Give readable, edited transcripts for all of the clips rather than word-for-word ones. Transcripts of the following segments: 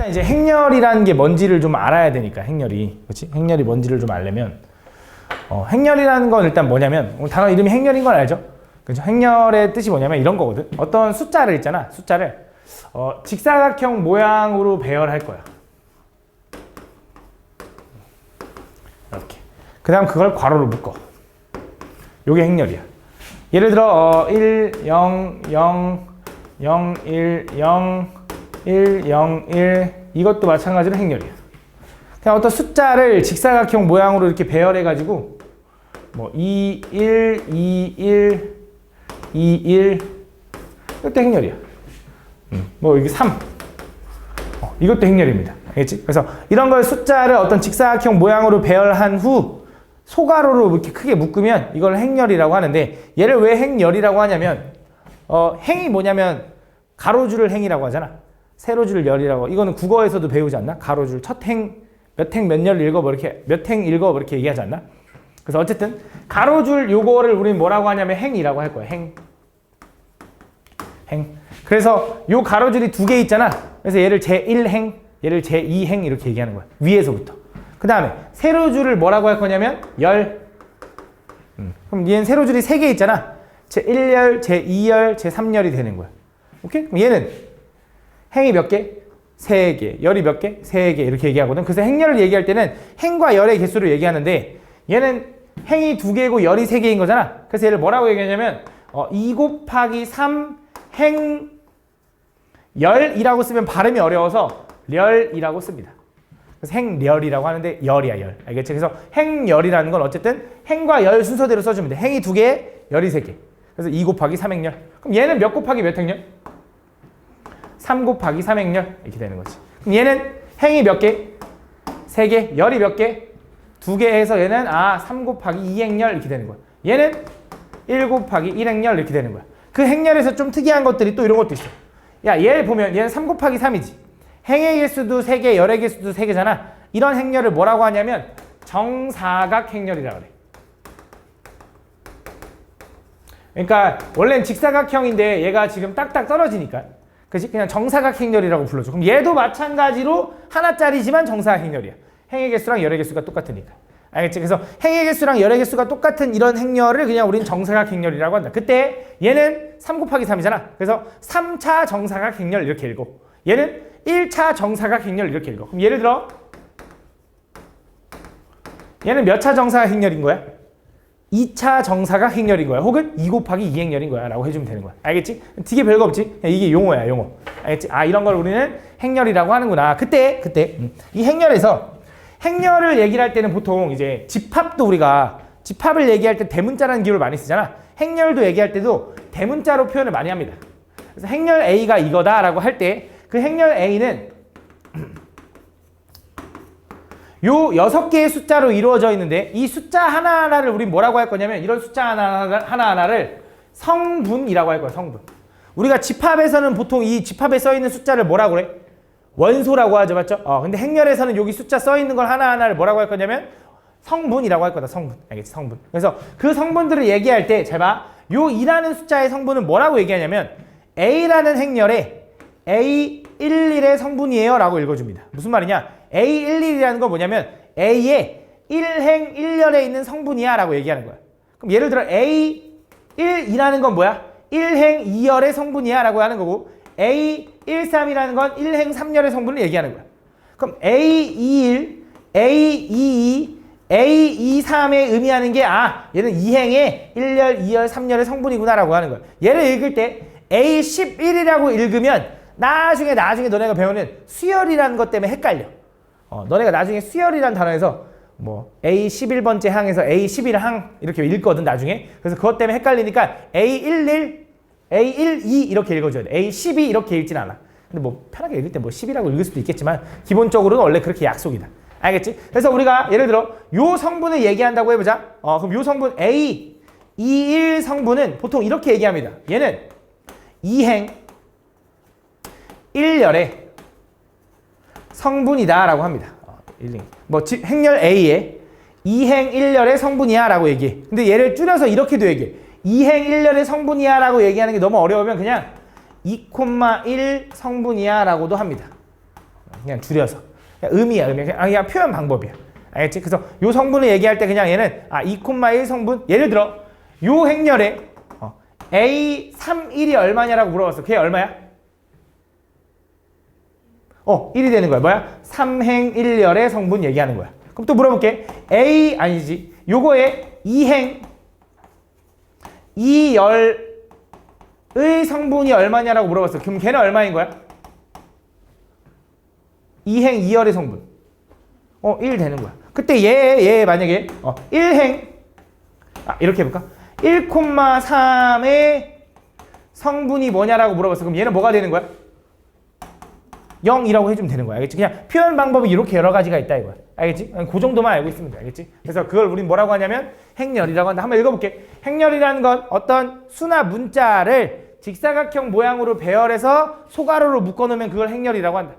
이제 행렬이라는 게 뭔지를 좀 알아야 되니까, 행렬이. 그렇지? 행렬이 뭔지를 좀 알려면 행렬이라는 건 일단 뭐냐면 단어 이름이 행렬인 건 알죠? 그렇죠? 행렬의 뜻이 뭐냐면 이런 거거든. 어떤 숫자를 있잖아. 숫자를 직사각형 모양으로 배열할 거야. 이렇게. 그 다음 그걸 괄호로 묶어. 요게 행렬이야. 예를 들어 1, 0, 0, 0, 1, 0, 1, 0, 1 이것도 마찬가지로 행렬이야. 그냥 어떤 숫자를 직사각형 모양으로 이렇게 배열해가지고 뭐 2, 1, 2, 1, 2, 1 이것도 행렬이야. 뭐 여기 3 이것도 행렬입니다. 알겠지? 그래서 이런 걸 숫자를 어떤 직사각형 모양으로 배열한 후 소가로로 이렇게 크게 묶으면 이걸 행렬이라고 하는데, 얘를 왜 행렬이라고 하냐면 행이 뭐냐면 가로줄을 행이라고 하잖아. 세로줄 열이라고. 이거는 국어에서도 배우지 않나? 가로줄 첫 행, 몇 행 몇 열 읽어 뭐 이렇게, 몇 행 읽어 뭐 이렇게 얘기하지 않나? 그래서 어쨌든 가로줄 요거를 우리는 뭐라고 하냐면 행이라고 할 거야. 행. 그래서 요 가로줄이 두 개 있잖아. 그래서 얘를 제1행, 얘를 제2행 이렇게 얘기하는 거야. 위에서부터. 그 다음에 세로줄을 뭐라고 할 거냐면 열. 그럼 얘는 세로줄이 3개 있잖아. 제1열, 제2열, 제3열이 되는 거야. 오케이? 그럼 얘는 행이 몇 개? 3개. 열이 몇 개? 3개. 이렇게 얘기하거든. 그래서 행열을 얘기할 때는 행과 열의 개수를 얘기하는데, 얘는 행이 2개고 열이 3개인 거잖아. 그래서 얘를 뭐라고 얘기하냐면 2 곱하기 3 행 열이라고 쓰면 발음이 어려워서 렬이라고 씁니다. 그래서 행렬이라고 하는데 열이야, 열. 알겠지? 그래서 행열이라는 건 어쨌든 행과 열 순서대로 써주면 돼. 행이 2개, 열이 3개. 그래서 2 곱하기 3행열. 그럼 얘는 몇 곱하기 몇 행열? 3 곱하기 3행열. 이렇게 되는 거지. 그럼 얘는 행이 몇 개? 3개. 열이 몇 개? 2개 해서 얘는 3 곱하기 2행열 이렇게 되는 거야. 얘는 1 곱하기 1행열 이렇게 되는 거야. 그 행렬에서 좀 특이한 것들이 또 이런 것도 있어. 야, 얘를 보면 얘는 3 곱하기 3이지. 행의 개수도 3개, 열의 개수도 3개잖아. 이런 행렬을 뭐라고 하냐면 정사각 행렬이라고 그래. 그러니까 원래는 직사각형인데 얘가 지금 딱딱 떨어지니까, 그치? 그냥 정사각 행렬이라고 불러줘. 그럼 얘도 마찬가지로 하나짜리지만 정사각 행렬이야. 행의 개수랑 열의 개수가 똑같으니까. 알겠지? 그래서 행의 개수랑 열의 개수가 똑같은 이런 행렬을 그냥 우린 정사각 행렬이라고 한다. 그때 얘는 3 곱하기 3이잖아. 그래서 3차 정사각 행렬 이렇게 읽고, 얘는 1차 정사각 행렬 이렇게 읽어. 그럼 예를 들어 얘는 몇 차 정사각 행렬인 거야? 2차 정사각 행렬인 거야. 혹은 2 곱하기 2행렬인 거야 라고 해주면 되는 거야. 알겠지? 되게 별거 없지? 이게 용어야, 용어. 알겠지? 이런 걸 우리는 행렬이라고 하는구나. 그때 이 행렬에서 행렬을 얘기를 할 때는 보통 이제 집합도 우리가 집합을 얘기할 때 대문자라는 기호를 많이 쓰잖아. 행렬도 얘기할 때도 대문자로 표현을 많이 합니다. 그래서 행렬 A가 이거다라고 할 때 그 행렬 A는 요 6개의 숫자로 이루어져 있는데, 이 숫자 하나하나를 우리 뭐라고 할 거냐면 이런 숫자 하나하나를 성분이라고 할 거야. 성분. 우리가 집합에서는 보통 이 집합에 써 있는 숫자를 뭐라고 그래? 원소라고 하죠. 맞죠? 근데 행렬에서는 여기 숫자 써 있는 걸 하나하나를 뭐라고 할 거냐면 성분이라고 할 거다. 성분. 알겠지? 성분. 그래서 그 성분들을 얘기할 때 잘 봐. 요 2라는 숫자의 성분은 뭐라고 얘기하냐면 A라는 행렬에 A11의 성분이에요 라고 읽어줍니다. 무슨 말이냐? A11이라는 건 뭐냐면 A의 1행 1열에 있는 성분이야 라고 얘기하는 거야. 그럼 예를 들어 A12라는 건 뭐야? 1행 2열의 성분이야 라고 하는 거고, A13이라는 건 1행 3열의 성분을 얘기하는 거야. 그럼 A21, A22, A23에 의미하는 게 얘는 2행의 1열, 2열, 3열의 성분이구나 라고 하는 거야. 얘를 읽을 때 A11이라고 읽으면 나중에 너네가 배우는 수열이라는 것 때문에 헷갈려. 너네가 나중에 수열이라는 단어에서 뭐 A11번째 항에서 A11항 이렇게 읽거든 나중에. 그래서 그것 때문에 헷갈리니까 A11, A12 이렇게 읽어줘야 돼. A12 이렇게 읽진 않아. 근데 뭐 편하게 읽을 때 뭐 10이라고 읽을 수도 있겠지만 기본적으로는 원래 그렇게 약속이다. 알겠지? 그래서 우리가 예를 들어 요 성분을 얘기한다고 해보자. 그럼 요 성분 A21 성분은 보통 이렇게 얘기합니다. 얘는 2행 1열의 성분이다 라고 합니다. 뭐 행렬 A에 2행 1열의 성분이야 라고 얘기해. 근데 얘를 줄여서 이렇게도 얘기해. 2행 1열의 성분이야 라고 얘기하는 게 너무 어려우면 그냥 2,1 성분이야 라고도 합니다. 그냥 줄여서. 그냥 의미야. 그냥 표현 방법이야. 알겠지? 그래서 요 성분을 얘기할 때 그냥 얘는 2,1 성분. 예를 들어 요 행렬에 A31이 얼마냐라고 물어봤어. 그게 얼마야? 1이 되는 거야. 뭐야? 3행 1열의 성분 얘기하는 거야. 그럼 또 물어볼게. 요거에 2행 2열의 성분이 얼마냐라고 물어봤어. 그럼 걔는 얼마인 거야? 2행 2열의 성분. 1 되는 거야. 그때 얘 만약에 1행 이렇게 해볼까? 1,3의 성분이 뭐냐라고 물어봤어. 그럼 얘는 뭐가 되는 거야? 0이라고 해주면 되는 거야. 알겠지? 그냥 표현 방법이 이렇게 여러 가지가 있다 이거야. 알겠지? 그 정도만 알고 있으면 돼. 알겠지? 그래서 그걸 우린 뭐라고 하냐면 행렬이라고 한다. 한번 읽어볼게. 행렬이라는 건 어떤 수나 문자를 직사각형 모양으로 배열해서 소가로로 묶어놓으면 그걸 행렬이라고 한다.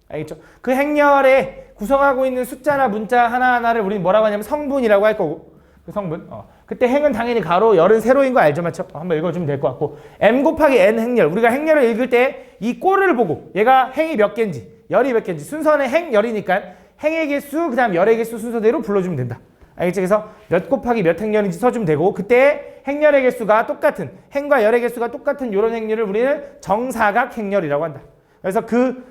알겠죠? 그 행렬에 구성하고 있는 숫자나 문자 하나하나를 우리는 뭐라고 하냐면 성분이라고 할 거고, 그 성분. 그때 행은 당연히 가로, 열은 세로인 거 알죠? 맞죠? 한번 읽어주면 될 것 같고, m 곱하기 n 행렬. 우리가 행렬을 읽을 때 이 꼴을 보고 얘가 행이 몇 개인지, 열이 몇 개인지, 순서는 행, 열이니까 행의 개수, 그 다음 열의 개수 순서대로 불러주면 된다. 알겠지? 그래서 몇 곱하기 몇 행렬인지 써주면 되고, 그때 행렬의 개수가 똑같은, 행과 열의 개수가 똑같은 이런 행렬을 우리는 정사각 행렬이라고 한다. 그래서 그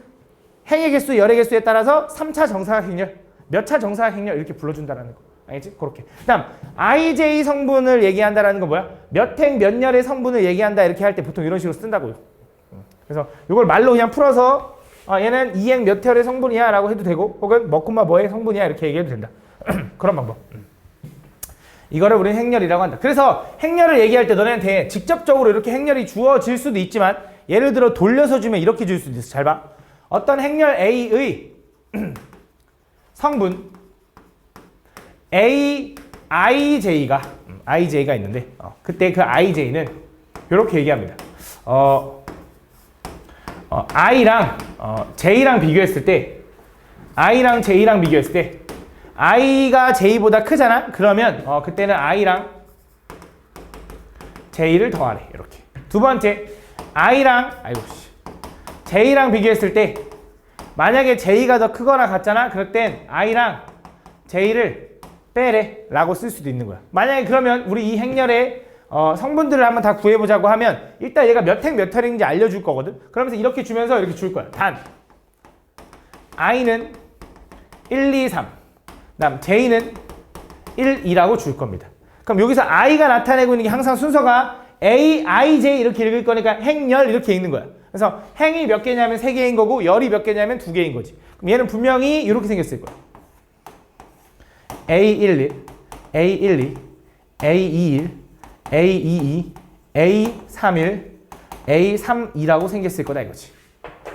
행의 개수, 열의 개수에 따라서 3차 정사각 행렬, 몇 차 정사각 행렬 이렇게 불러준다는 거. 알겠지? 그렇게. 그 다음 IJ 성분을 얘기한다라는 거 뭐야? 몇 행, 몇 열의 성분을 얘기한다 이렇게 할 때 보통 이런 식으로 쓴다고요. 그래서 이걸 말로 그냥 풀어서 얘는 2행 몇 혈의 성분이야 라고 해도 되고, 혹은 뭐의 성분이야 이렇게 얘기해도 된다. 그런 방법. 이거를 우리는 행렬이라고 한다. 그래서 행렬을 얘기할 때 너네한테 직접적으로 이렇게 행렬이 주어질 수도 있지만, 예를 들어 돌려서 주면 이렇게 줄 수도 있어. 잘 봐. 어떤 행렬 A의 성분 IJ가 있는데 그때 그 IJ는 이렇게 얘기합니다. I랑 J랑 비교했을 때, I랑 J랑 비교했을 때 I가 J보다 크잖아? 그러면 그때는 I랑 J를 더하래. 이렇게. 두 번째, J랑 비교했을 때 만약에 J가 더 크거나 같잖아? 그럴 땐 I랑 J를 빼래 라고 쓸 수도 있는 거야. 만약에 그러면 우리 이 행렬의 성분들을 한번 다 구해보자고 하면 일단 얘가 몇 행 몇 혈인지 알려줄 거거든. 그러면서 이렇게 주면서 이렇게 줄 거야. 단 I는 1, 2, 3 그다음 J는 1, 2라고 줄 겁니다. 그럼 여기서 I가 나타내고 있는 게 항상 순서가 A, I, J 이렇게 읽을 거니까 행열 이렇게 읽는 거야. 그래서 행이 몇 개냐면 3개인 거고, 열이 몇 개냐면 2개인 거지. 그럼 얘는 분명히 이렇게 생겼을 거야. A11, A12, A21, A22, A31, A32라고 생겼을 거다 이거지.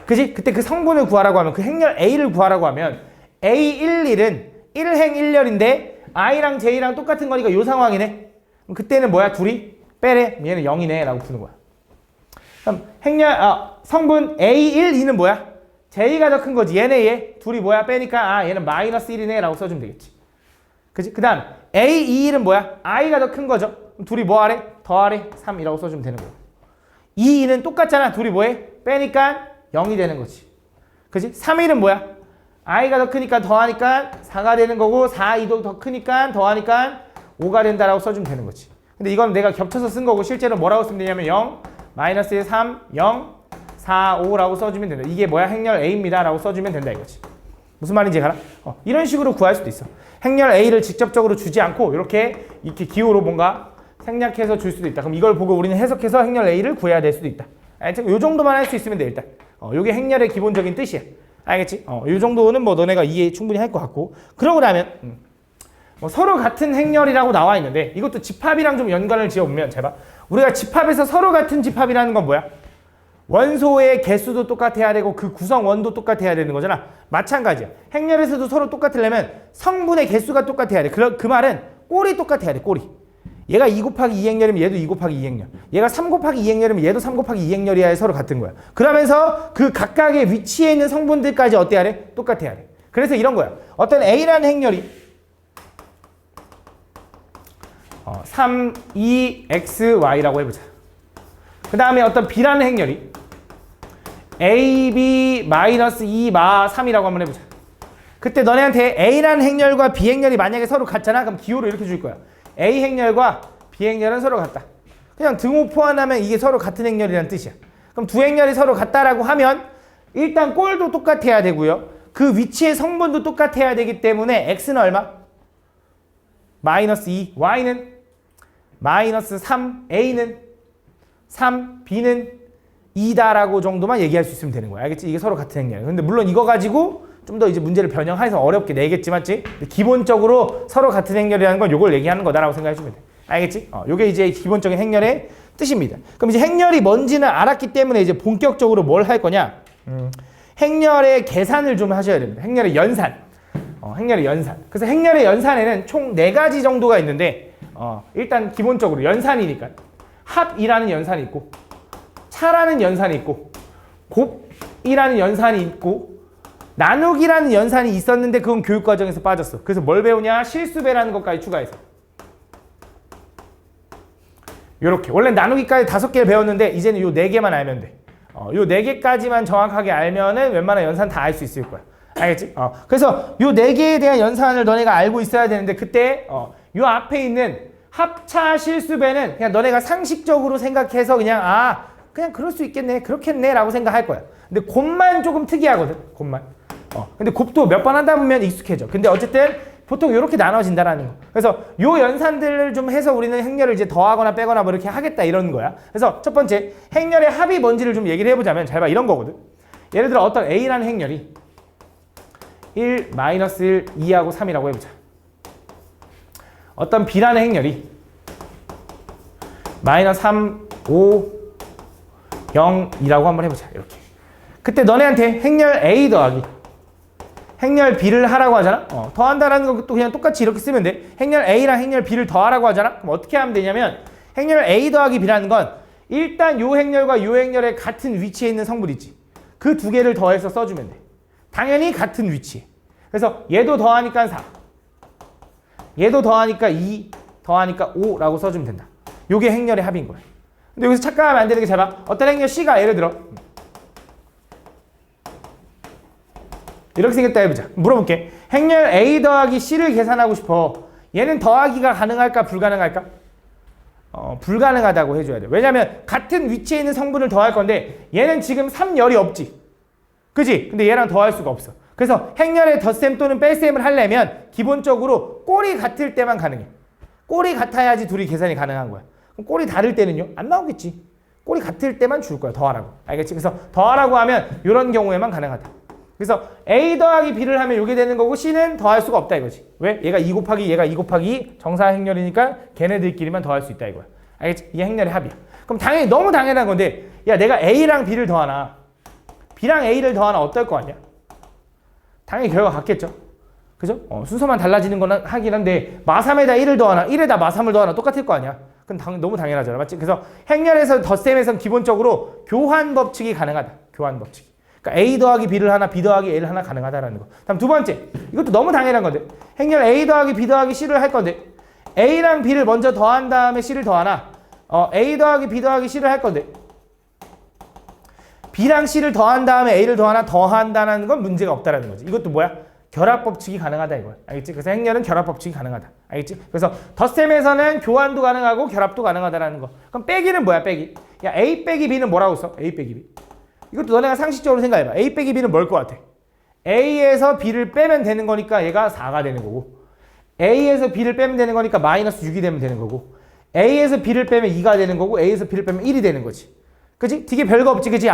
그지? 그때 그 성분을 구하라고 하면, 그 행렬 A를 구하라고 하면 A11은 1행 1열인데 I랑 J랑 똑같은 거니까 이 상황이네. 그럼 그때는 뭐야? 둘이 빼래. 얘는 0이네 라고 푸는 거야. 그럼 행렬 성분 A12는 뭐야? J가 더 큰 거지. 얘네 둘이 뭐야? 빼니까 얘는 마이너스 1이네 라고 써주면 되겠지. 그치? 그 다음 A21은 뭐야? I가 더 큰 거죠. 둘이 뭐 하래? 더하래? 3이라고 써주면 되는 거야. 22는 똑같잖아. 둘이 뭐해? 빼니까 0이 되는 거지. 그치? 31은 뭐야? I가 더 크니까 더하니까 4가 되는 거고, 4, 2도 더 크니까 더하니까 5가 된다라고 써주면 되는 거지. 근데 이건 내가 겹쳐서 쓴 거고, 실제로 뭐라고 쓰면 되냐면 0, 마이너스 3, 0, 4, 5라고 써주면 된다. 이게 뭐야? 행렬 A입니다 라고 써주면 된다 이거지. 무슨 말인지 알아? 이런 식으로 구할 수도 있어. 행렬 A를 직접적으로 주지 않고 이렇게 기호로 뭔가 생략해서 줄 수도 있다. 그럼 이걸 보고 우리는 해석해서 행렬 A를 구해야 될 수도 있다. 알겠지? 요 정도만 할 수 있으면 돼 일단. 요게 행렬의 기본적인 뜻이야. 알겠지? 요 정도는 뭐 너네가 이해 충분히 할 것 같고, 그러고 나면 서로 같은 행렬이라고 나와 있는데, 이것도 집합이랑 좀 연관을 지어보면 잘 봐. 우리가 집합에서 서로 같은 집합이라는 건 뭐야? 원소의 개수도 똑같아야 되고 그 구성원도 똑같아야 되는 거잖아. 마찬가지야. 행렬에서도 서로 똑같으려면 성분의 개수가 똑같아야 돼. 그 말은 꼴이 똑같아야 돼. 꼴이. 얘가 2 곱하기 2행렬이면 얘도 2 곱하기 2행렬. 얘가 3 곱하기 2행렬이면 얘도 3 곱하기 2행렬이야. 서로 같은 거야. 그러면서 그 각각의 위치에 있는 성분들까지 어때야 돼? 똑같아야 돼. 그래서 이런 거야. 어떤 A라는 행렬이 3, 2, X, Y라고 해보자. 그 다음에 어떤 B라는 행렬이 AB 마이너스 2 마 3이라고 한번 해보자. 그때 너네한테 A라는 행렬과 B 행렬이 만약에 서로 같잖아. 그럼 기호를 이렇게 줄 거야. A 행렬과 B 행렬은 서로 같다. 그냥 등호 포함하면 이게 서로 같은 행렬이라는 뜻이야. 그럼 두 행렬이 서로 같다라고 하면 일단 꼴도 똑같아야 되고요. 그 위치의 성분도 똑같아야 되기 때문에 X는 얼마? 마이너스 2, Y는 마이너스 3, A는 3, B는 2다라고 정도만 얘기할 수 있으면 되는 거야. 알겠지? 이게 서로 같은 행렬이야. 근데 물론 이거 가지고 좀 더 이제 문제를 변형해서 어렵게 내겠지, 맞지? 기본적으로 서로 같은 행렬이라는 건 요걸 얘기하는 거다라고 생각해주면 돼. 알겠지? 요게 이제 기본적인 행렬의 뜻입니다. 그럼 이제 행렬이 뭔지는 알았기 때문에 이제 본격적으로 뭘 할 거냐? 행렬의 계산을 좀 하셔야 됩니다. 행렬의 연산. 행렬의 연산. 그래서 행렬의 연산에는 총 4가지 정도가 있는데, 일단 기본적으로 연산이니까 합이라는 연산이 있고, 차라는 연산이 있고, 곱이라는 연산이 있고, 나누기라는 연산이 있었는데 그건 교육과정에서 빠졌어. 그래서 뭘 배우냐? 실수배라는 것까지 추가해서. 요렇게. 원래 나누기까지 5개를 배웠는데 이제는 요 4개만 알면 돼. 요 4개까지만 정확하게 알면은 웬만한 연산 다 알 수 있을 거야. 알겠지? 그래서 요 4개에 대한 연산을 너네가 알고 있어야 되는데 그때 요 앞에 있는 합차 실수배는 그냥 너네가 상식적으로 생각해서 그냥 그럴 수 있겠네, 그렇겠네 라고 생각할 거야. 근데 곱만 조금 특이하거든. 곱만. 근데 곱도 몇 번 하다 보면 익숙해져. 근데 어쨌든 보통 이렇게 나눠진다라는 거. 그래서 요 연산들을 좀 해서 우리는 행렬을 이제 더하거나 빼거나 뭐 이렇게 하겠다 이런 거야. 그래서 첫 번째 행렬의 합이 뭔지를 좀 얘기를 해보자면 잘 봐. 이런 거거든. 예를 들어 어떤 A라는 행렬이 1, 마이너스 1, 2하고 3이라고 해보자. 어떤 B라는 행렬이 마이너스 3, 5, 0, 2라고 한번 해보자. 이렇게. 그때 너네한테 행렬 A 더하기 행렬 B를 하라고 하잖아. 더한다라는 것도 그냥 똑같이 이렇게 쓰면 돼. 행렬 A랑 행렬 B를 더하라고 하잖아. 그럼 어떻게 하면 되냐면 행렬 A 더하기 B라는 건 일단 요 행렬과 요 행렬의 같은 위치에 있는 성분 있지. 그 두 개를 더해서 써주면 돼. 당연히 같은 위치에. 그래서 얘도 더하니까 4. 얘도 더하니까 2, 더하니까 5라고 써주면 된다. 요게 행렬의 합인 거야. 근데 여기서 착각하면 안 되는 게 잘 봐. 어떤 행렬 C가 예를 들어 이렇게 생겼다 해보자. 물어볼게. 행렬 A 더하기 C를 계산하고 싶어. 얘는 더하기가 가능할까 불가능할까? 불가능하다고 해줘야 돼. 왜냐면 같은 위치에 있는 성분을 더할 건데 얘는 지금 3열이 없지. 그지? 근데 얘랑 더할 수가 없어. 그래서 행렬의 덧셈 또는 뺄셈을 하려면 기본적으로 꼴이 같을 때만 가능해. 꼴이 같아야지 둘이 계산이 가능한 거야. 그럼 꼴이 다를 때는요? 안 나오겠지. 꼴이 같을 때만 줄 거야. 더하라고. 알겠지? 그래서 더하라고 하면 이런 경우에만 가능하다. 그래서 A 더하기 B를 하면 이게 되는 거고 C는 더할 수가 없다 이거지. 왜? 얘가 2 곱하기 얘가 2 곱하기 정사 행렬이니까 걔네들끼리만 더할 수 있다 이거야. 알겠지? 이게 행렬의 합이야. 그럼 당연히 너무 당연한 건데 야 내가 A랑 B를 더하나 B랑 A를 더하나 어떨 거 아니야? 당연히 결과 같겠죠. 그죠? 순서만 달라지는 거는 하긴 한데 마3에다 1을 더하나 1에다 마3을 더하나 똑같을 거 아니야? 그건 너무 당연하잖아. 맞지? 그래서 행렬에서 덧셈에서는 기본적으로 교환 법칙이 가능하다. 교환 법칙. 그러니까 A 더하기 B를 하나, B 더하기 A를 하나 가능하다라는 거. 다음 두 번째. 이것도 너무 당연한 건데. 행렬 A 더하기 B 더하기 C를 할 건데 A랑 B를 먼저 더한 다음에 C를 더하나 A 더하기 B 더하기 C를 할 건데 B랑 C를 더한 다음에 A를 더한다는 건 문제가 없다라는 거지. 이것도 뭐야? 결합 법칙이 가능하다 이거야. 알겠지? 그래서 행렬은 결합 법칙이 가능하다. 알겠지? 그래서 덧셈에서는 교환도 가능하고 결합도 가능하다라는 거. 그럼 빼기는 뭐야? 빼기. 야 A 빼기 B는 뭐라고 써? A 빼기 B. 이것도 너네가 상식적으로 생각해봐. A 빼기 B는 뭘 것 같아? A에서 B를 빼면 되는 거니까 얘가 4가 되는 거고 A에서 B를 빼면 되는 거니까 마이너스 6이 되면 되는 거고 A에서 B를 빼면 2가 되는 거고 A에서 B를 빼면 1이 되는 거지. 그치? 되게 별거 없지. 그치?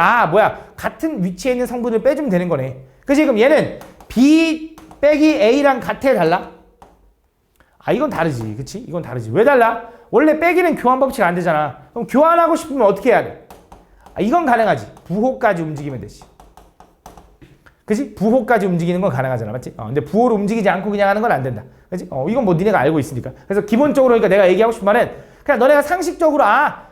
같은 위치에 있는 성분을 빼주면 되는 거네. 그치? 그럼 얘는 B 빼기 A랑 같아 달라? 이건 다르지. 그치? 이건 다르지. 왜 달라? 원래 빼기는 교환 법칙 안 되잖아. 그럼 교환하고 싶으면 어떻게 해야 돼? 이건 가능하지. 부호까지 움직이면 되지. 그치? 부호까지 움직이는 건 가능하잖아. 맞지? 근데 부호로 움직이지 않고 그냥 하는 건 안 된다. 그치? 이건 뭐 니네가 알고 있으니까. 그래서 기본적으로 그러니까 내가 얘기하고 싶은 말은 그냥 너네가 상식적으로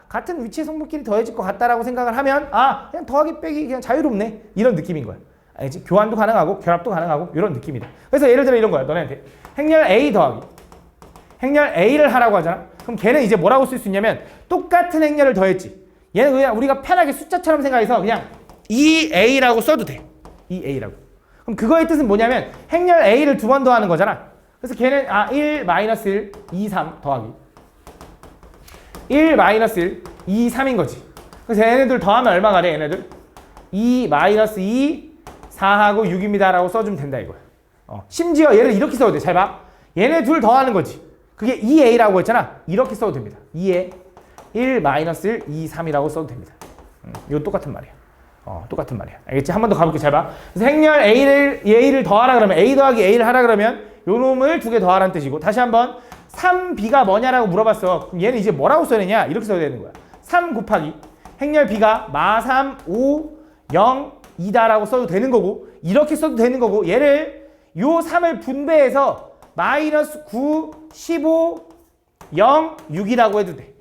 같은 위치의 성분끼리 더해질 것 같다라고 생각을 하면 그냥 더하기 빼기 그냥 자유롭네. 이런 느낌인 거야. 알지? 교환도 가능하고 결합도 가능하고 이런 느낌이다. 그래서 예를 들어 이런 거야. 너네한테 행렬 A 더하기 행렬 A를 하라고 하잖아. 그럼 걔는 이제 뭐라고 쓸 수 있냐면 똑같은 행렬을 더했지. 얘는 그냥 우리가 편하게 숫자처럼 생각해서 그냥 2a라고 써도 돼. 2a라고. 그럼 그거의 뜻은 뭐냐면 행렬 a를 두 번 더하는 거잖아. 그래서 걔는 1 마이너스 1 2 3 더하기 1 마이너스 1 2 3인 거지. 그래서 얘네들 더하면 얼마가 돼? 얘네들 2 마이너스 2 4하고 6입니다 라고 써주면 된다 이거야. 심지어 얘를 이렇게 써도 돼. 잘 봐. 얘네 둘 더하는 거지. 그게 2a라고 했잖아. 이렇게 써도 됩니다. 2에 1 마이너스 1 2 3이라고 써도 됩니다. 이거 똑같은 말이야. 똑같은 말이야. 알겠지? 한 번 더 가볼게. 잘 봐. 그래서 행렬 a를 더하라 그러면 a 더하기 a를 하라 그러면 요 놈을 두 개 더하라는 뜻이고, 다시 한번 3b가 뭐냐라고 물어봤어. 그럼 얘는 이제 뭐라고 써야 되냐? 이렇게 써야 되는 거야. 3 곱하기 행렬 b가 마 3 5 0 2다라고 써도 되는 거고, 이렇게 써도 되는 거고, 얘를 요 3을 분배해서 마이너스 9 15 0 6이라고 해도 돼.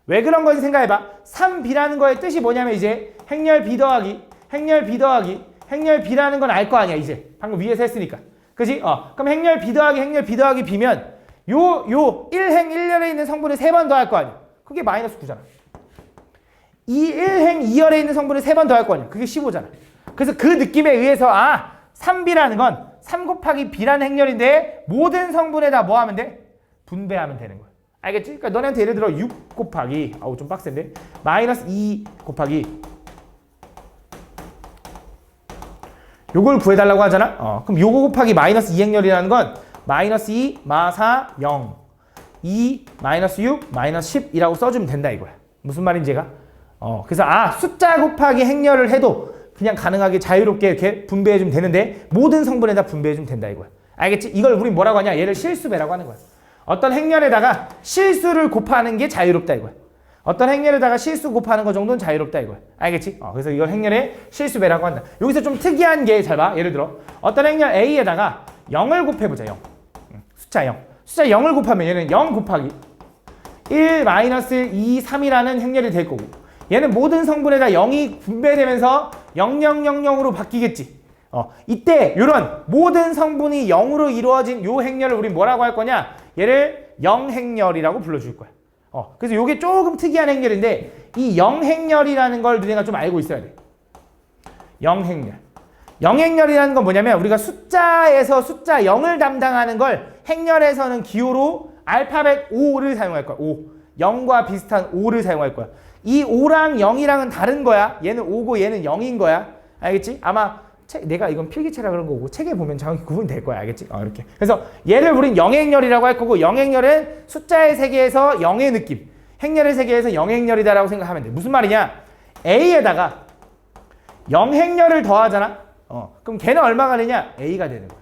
왜 그런 건지 생각해봐. 3b라는 거의 뜻이 뭐냐면 이제 행렬 b 더하기 행렬 b 더하기 행렬 b라는 건 알 거 아니야. 이제 방금 위에서 했으니까. 그지? 그럼 행렬 b 더하기 b면 요 1행 1열에 있는 성분을 3번 더할 거 아니야. 그게 마이너스 9잖아. 이 1행 2열에 있는 성분을 3번 더할 거 아니야. 그게 15잖아. 그래서 그 느낌에 의해서 3b라는 건 3 곱하기 b라는 행렬인데 모든 성분에다 뭐 하면 돼? 분배하면 되는 거야. 알겠지? 그러니까 너네한테 예를 들어 6 곱하기 좀 빡센데 마이너스 2 곱하기 요걸 구해달라고 하잖아. 그럼 요거 곱하기 마이너스 2행렬이라는 건 마이너스 2 마 4 0 2 마이너스 6 마이너스 10이라고 써주면 된다 이거야. 무슨 말인지 얘가? 그래서 숫자 곱하기 행렬을 해도 그냥 가능하게 자유롭게 이렇게 분배해주면 되는데 모든 성분에다 분배해주면 된다 이거야. 알겠지? 이걸 우리 뭐라고 하냐? 얘를 실수배라고 하는 거야. 어떤 행렬에다가 실수를 곱하는 게 자유롭다 이거야. 어떤 행렬에다가 실수 곱하는 거 정도는 자유롭다 이거야. 알겠지? 그래서 이걸 행렬의 실수배라고 한다. 여기서 좀 특이한 게 잘 봐. 예를 들어 어떤 행렬 A에다가 0을 곱해보자. 0. 숫자 0. 숫자 0을 곱하면 얘는 0 곱하기 1 마이너스 2 3이라는 행렬이 될 거고, 얘는 모든 성분에다 0이 분배되면서 0000으로 바뀌겠지. 이때 이런 모든 성분이 0으로 이루어진 요 행렬을 우리 뭐라고 할 거냐? 얘를 0행렬이라고 불러줄 거야. 그래서 이게 조금 특이한 행렬인데 이 0행렬이라는 걸 너네가 좀 알고 있어야 돼. 0행렬. 0행렬이라는 건 뭐냐면 우리가 숫자에서 숫자 0을 담당하는 걸 행렬에서는 기호로 알파벳 5를 사용할 거야. 5. 0과 비슷한 5를 사용할 거야. 이 5랑 0이랑은 다른 거야. 얘는 5고 얘는 0인 거야. 알겠지? 아마 내가 이건 필기체라 그런 거고 책에 보면 정확히 구분이 될 거야. 알겠지? 이렇게. 그래서 얘를 우린 0행렬이라고 할 거고, 0행렬은 숫자의 세계에서 0의 느낌, 행렬의 세계에서 0행렬이다라고 생각하면 돼. 무슨 말이냐? A에다가 0행렬을 더하잖아? 그럼 걔는 얼마가 되냐? A가 되는 거야.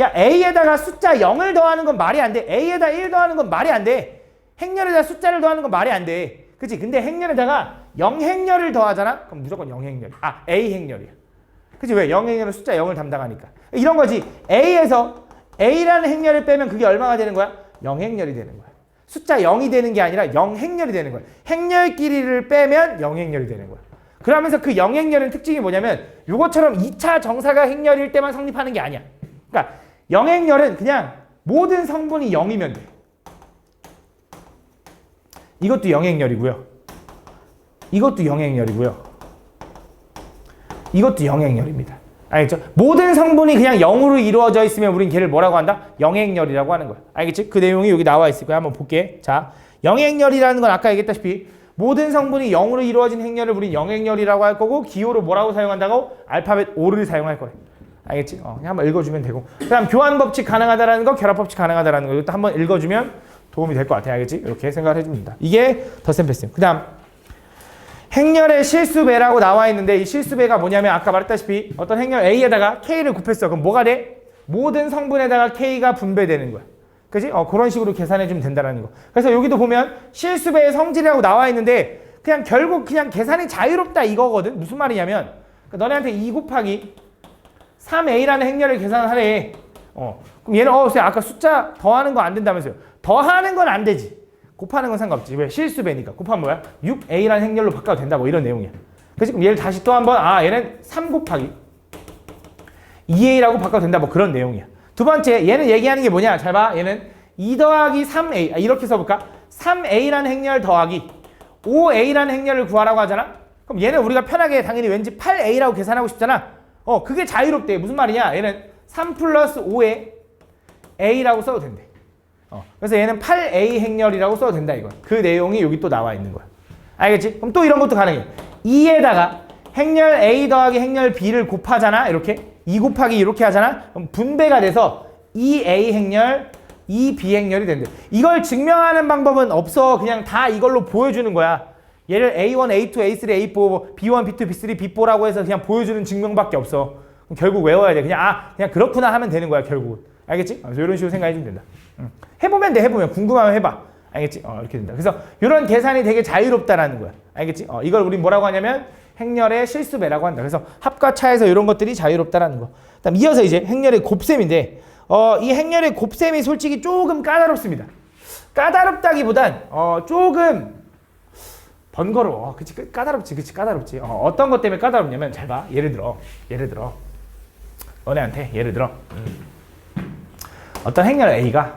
야, A에다가 숫자 0을 더하는 건 말이 안 돼. A에다 1 더하는 건 말이 안 돼. 행렬에다 숫자를 더하는 건 말이 안 돼. 그치? 근데 행렬에다가 0행렬을 더하잖아? 그럼 무조건 0행렬. A행렬이야. 그치? 왜? 0행렬은 숫자 0을 담당하니까. 이런 거지. A에서 A라는 행렬을 빼면 그게 얼마가 되는 거야? 0행렬이 되는 거야. 숫자 0이 되는 게 아니라 0행렬이 되는 거야. 행렬끼리를 빼면 0행렬이 되는 거야. 그러면서 그 0행렬의 특징이 뭐냐면 이것처럼 2차 정사가 행렬일 때만 성립하는 게 아니야. 그러니까 0행렬은 그냥 모든 성분이 0이면 돼. 이것도 0행렬이고요. 이것도 0행렬이고요. 이것도 0행렬입니다. 알겠죠? 모든 성분이 그냥 0으로 이루어져 있으면 우린 걔를 뭐라고 한다? 0행렬이라고 하는 거야. 알겠지? 그 내용이 여기 나와 있을 거야. 한번 볼게. 자, 0행렬이라는 건 아까 얘기했다시피 모든 성분이 0으로 이루어진 행렬을 우린 0행렬이라고 할 거고, 기호로 뭐라고 사용한다고? 알파벳 5를 사용할 거야. 알겠지? 그냥 한번 읽어주면 되고. 그 다음 교환법칙 가능하다라는 거, 결합법칙 가능하다라는 거, 이것도 한번 읽어주면 도움이 될 것 같아. 알겠지? 이렇게 생각을 해줍니다. 이게 덧셈 그 다음 행렬의 실수배라고 나와 있는데, 이 실수배가 뭐냐면 아까 말했다시피 어떤 행렬 A에다가 K를 곱했어. 그럼 뭐가 돼? 모든 성분에다가 K가 분배되는 거야. 그지? 그런 식으로 계산해주면 된다는 거. 그래서 여기도 보면 실수배의 성질이라고 나와 있는데 그냥 결국 그냥 계산이 자유롭다 이거거든. 무슨 말이냐면 너네한테 2 곱하기 3A라는 행렬을 계산하래. 그럼 얘는 쌤 아까 숫자 더하는 거 안 된다면서요. 더하는 건 안 되지. 곱하는 건 상관없지. 왜? 실수배니까. 곱하면 뭐야? 6A라는 행렬로 바꿔도 된다. 뭐 이런 내용이야. 그래서 그럼 얘를 다시 또 한번 얘는 3 곱하기 2A라고 바꿔도 된다. 뭐 그런 내용이야. 두 번째, 얘는 얘기하는 게 뭐냐? 잘 봐. 얘는 2 더하기 3A. 이렇게 써볼까? 3A라는 행렬 더하기 5A라는 행렬을 구하라고 하잖아? 그럼 얘는 우리가 편하게 당연히 왠지 8a라고 계산하고 싶잖아. 그게 자유롭대. 무슨 말이냐? 얘는 3 플러스 5에 a라고 써도 된대. 그래서 얘는 8a 행렬이라고 써도 된다 이거. 그 내용이 여기 또 나와 있는 거야. 알겠지? 그럼 또 이런 것도 가능해. 2에다가 행렬 a 더하기 행렬 b를 곱하잖아. 이렇게 2 곱하기 이렇게 하잖아. 그럼 분배가 돼서 2a 행렬 2b 행렬이 된대. 이걸 증명하는 방법은 없어. 그냥 다 이걸로 보여주는 거야. 얘를 A1, A2, A3, A4, B1, B2, B3, B4라고 해서 그냥 보여주는 증명밖에 없어. 그럼 결국 외워야 돼. 그냥 그렇구나 하면 되는 거야 결국은. 알겠지? 그래서 이런 식으로 생각해주면 된다. 해보면 돼. 해보면. 궁금하면 해봐. 알겠지? 이렇게 된다. 그래서 이런 계산이 되게 자유롭다라는 거야. 알겠지? 이걸 우리 뭐라고 하냐면 행렬의 실수배라고 한다. 그래서 합과 차에서 이런 것들이 자유롭다라는 거. 그다음 이어서 이제 행렬의 곱셈인데 이 행렬의 곱셈이 솔직히 조금 까다롭습니다. 까다롭다기보단 조금 번거로워. 그치? 까다롭지. 그치? 까다롭지. 어떤 것 때문에 까다롭냐면 잘 봐. 예를 들어 너네한테 예를 들어 어떤 행렬 A가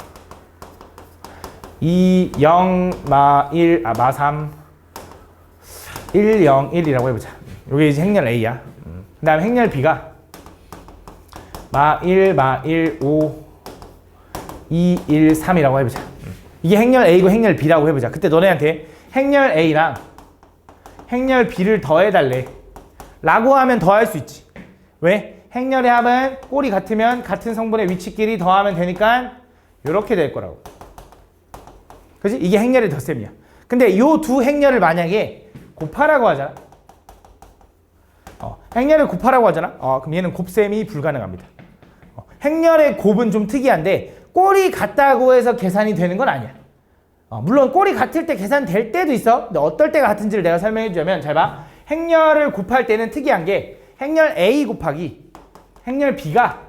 2, 0, 마 1, 마 3, 1, 0, 1이라고 해보자. 이게 이제 행렬 A야. 그 다음에 행렬 B가 마 1, 마 1, 5, 2, 1, 3이라고 해보자. 이게 행렬 A고 행렬 B라고 해보자. 그때 너네한테 행렬 A랑 행렬 B를 더해달래 라고 하면 더할 수 있지. 왜? 행렬의 합은 꼴이 같으면 같은 성분의 위치끼리 더하면 되니까 이렇게 될 거라고. 그치? 이게 행렬의 덧셈이야. 근데 요 두 행렬을 만약에 곱하라고 하잖아. 행렬을 곱하라고 하잖아. 그럼 얘는 곱셈이 불가능합니다. 행렬의 곱은 좀 특이한데 꼴이 같다고 해서 계산이 되는 건 아니야. 물론 꼴이 같을 때 계산될 때도 있어. 근데 어떨 때가 같은지를 내가 설명해 주자면 잘 봐. 행렬을 곱할 때는 특이한 게 행렬 A 곱하기 행렬 B가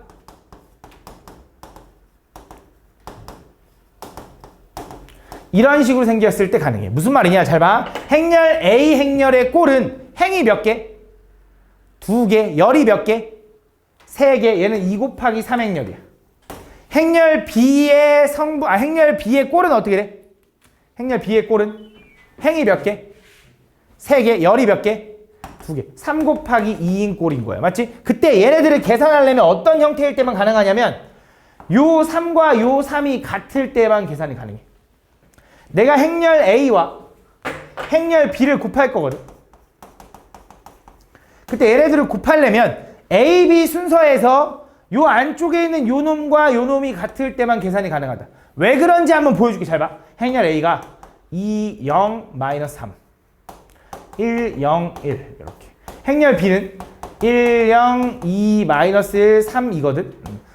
이런 식으로 생겼을 때 가능해. 무슨 말이냐? 잘 봐. 행렬 A 행렬의 꼴은 행이 몇 개? 2개. 열이 몇 개? 3개. 얘는 2 곱하기 3행렬이야. 행렬 B의 행렬 B의 꼴은 어떻게 돼? 행렬 B의 꼴은 행이 몇 개? 3개. 열이 몇 개? 2개. 3 곱하기 2인 꼴인 거야. 맞지? 그때 얘네들을 계산하려면 어떤 형태일 때만 가능하냐면 요 3과 요 3이 같을 때만 계산이 가능해. 내가 행렬 A와 행렬 B를 곱할 거거든. 그때 얘네들을 곱하려면 A, B 순서에서 요 안쪽에 있는 요 놈과 요 놈이 같을 때만 계산이 가능하다. 왜 그런지 한번 보여줄게. 잘 봐. 행렬 A가 2, 0, 마이너스 3 1, 0, 1 이렇게. 행렬 B는 1, 0, 2, 마이너스 1, 3이거든.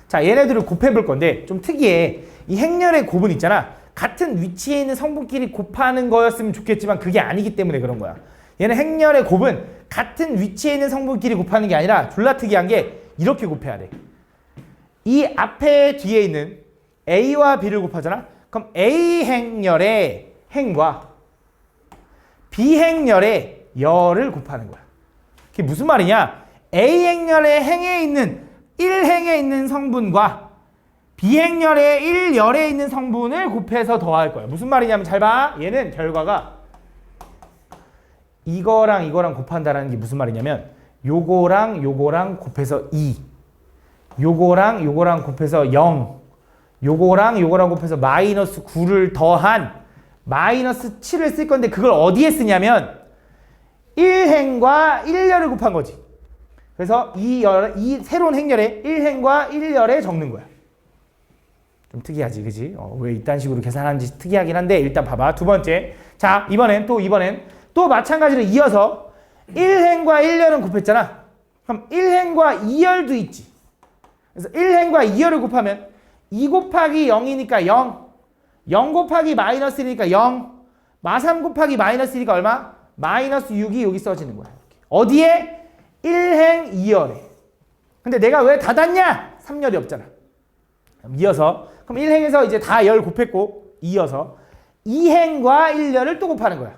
자, 얘네들을 곱해볼 건데 좀 특이해. 이 행렬의 곱은 있잖아. 같은 위치에 있는 성분끼리 곱하는 거였으면 좋겠지만 그게 아니기 때문에 그런 거야. 얘는 행렬의 곱은 같은 위치에 있는 성분끼리 곱하는 게 아니라 졸라 특이한 게 이렇게 곱해야 돼. 이 앞에 뒤에 있는 A와 B를 곱하잖아. 그럼 A 행렬의 행과 B 행렬의 열을 곱하는 거야. 그게 무슨 말이냐? A 행렬의 행에 있는 1행에 있는 성분과 B행열의 1열에 있는 성분을 곱해서 더할 거야. 무슨 말이냐면 잘 봐. 얘는 결과가 이거랑 이거랑 곱한다는 게 무슨 말이냐면 요거랑 요거랑 곱해서 2 요거랑 요거랑 곱해서 0 요거랑 요거랑 곱해서 마이너스 9를 더한 마이너스 7을 쓸 건데 그걸 어디에 쓰냐면 1행과 1열을 곱한 거지. 그래서 이 새로운 행열에 1행과 1열에 적는 거야. 좀 특이하지, 그지? 왜 이딴 식으로 계산하는지 특이하긴 한데 일단 봐봐. 두 번째. 자, 이번엔 또 마찬가지로 이어서 1행과 1열은 곱했잖아. 그럼 1행과 2열도 있지. 그래서 1행과 2열을 곱하면 2 곱하기 0이니까 0, 0 곱하기 마이너스 1이니까 0, 마3 곱하기 마이너스 1이니까 얼마? 마이너스 6이 여기 써지는 거야. 어디에? 1행 2열에. 근데 내가 왜 닫았냐? 3열이 없잖아. 이어서 그럼 1행에서 이제 다 열 곱했고 이어서 2행과 1열을 또 곱하는 거야.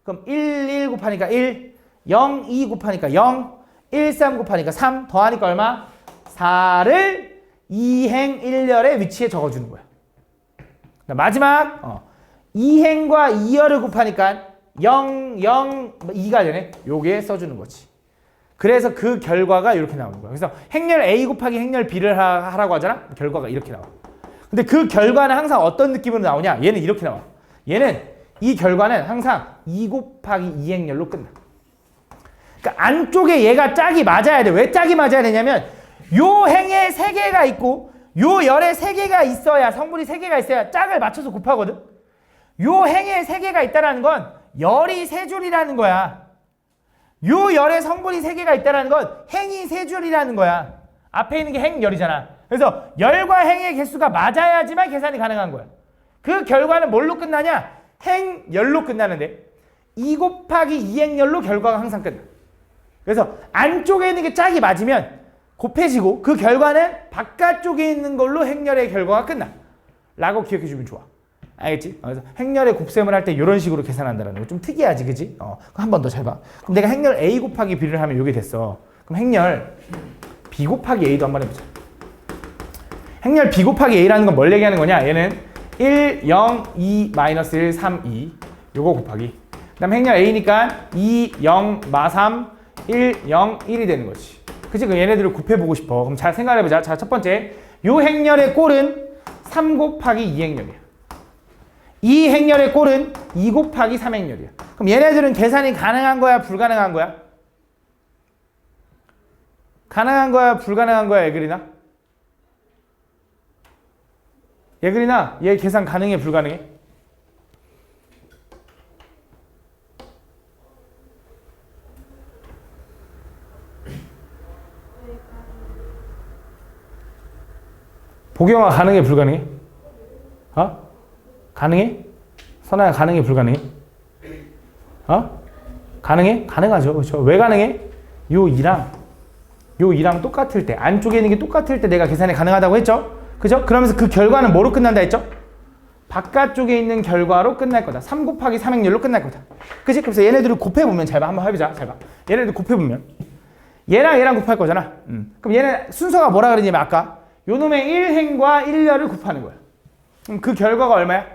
그럼 1 곱하니까 1, 0, 2 곱하니까 0, 1, 3 곱하니까 3 더하니까 얼마? 4를 2행 1열의 위치에 적어주는 거야. 마지막 2행과 2열을 곱하니까 0, 0, 2가 되네. 요게 써주는 거지. 그래서 그 결과가 이렇게 나오는 거야. 그래서 행렬 A 곱하기 행렬 B를 하라고 하잖아. 결과가 이렇게 나와. 근데 그 결과는 항상 어떤 느낌으로 나오냐? 얘는 이렇게 나와. 얘는 이 결과는 항상 2 곱하기 2 행렬로 끝나. 그러니까 안쪽에 얘가 짝이 맞아야 돼. 왜 짝이 맞아야 되냐면 요 행에 3개가 있고 요 열에 3개가 있어야 성분이 3개가 있어야 짝을 맞춰서 곱하거든. 요 행에 3개가 있다는 건 열이 3줄이라는 거야. 요 열에 성분이 3개가 있다는 건 행이 3줄이라는 거야. 앞에 있는 게 행열이잖아. 그래서 열과 행의 개수가 맞아야지만 계산이 가능한 거야. 그 결과는 뭘로 끝나냐? 행열로 끝나는데 2 곱하기 2 행열로 결과가 항상 끝나. 그래서 안쪽에 있는 게 짝이 맞으면 곱해지고 그 결과는 바깥쪽에 있는 걸로 행렬의 결과가 끝나. 라고 기억해주면 좋아. 알겠지? 그래서 행렬의 곱셈을 할 때 이런 식으로 계산한다는 거 좀 특이하지, 그지? 한 번 더 잘 봐. 그럼 내가 행렬 A 곱하기 B를 하면 이게 됐어. 그럼 행렬 B 곱하기 A도 한번 해보자. 행렬 B 곱하기 A라는 건 뭘 얘기하는 거냐? 얘는 1, 0, 2, 마이너스 1, 3, 2 요거 곱하기. 그 다음 행렬 A니까 2, 0, 마 3, 1, 0, 1이 되는 거지. 그치? 그럼 얘네들을 곱해보고 싶어. 그럼 잘 생각해보자. 자, 첫 번째. 요 행렬의 꼴은 3 곱하기 2 행렬이야. 이 행렬의 꼴은 2 곱하기 3 행렬이야. 그럼 얘네들은 계산이 가능한 거야? 불가능한 거야? 가능한 거야? 불가능한 거야? 예글이나? 예글이나 얘 계산 가능해? 불가능해? 보경아 가능해? 불가능해? 가능해? 선아야 가능해? 불가능해? 가능해? 가능하죠. 그렇죠? 왜 가능해? 요 2랑 똑같을 때 안쪽에 있는 게 똑같을 때 내가 계산이 가능하다고 했죠? 그죠? 그러면서 그 결과는 뭐로 끝난다 했죠? 바깥쪽에 있는 결과로 끝날 거다. 3 곱하기 3행렬로 끝날 거다. 그치? 그래서 얘네들을 곱해보면 잘 봐. 한번 해보자. 잘 봐. 얘네들 곱해보면 얘랑 얘랑 곱할 거잖아. 그럼 얘네 순서가 뭐라 그러냐면 아까 요 놈의 1행과 1열을 곱하는 거야. 그럼 그 결과가 얼마야?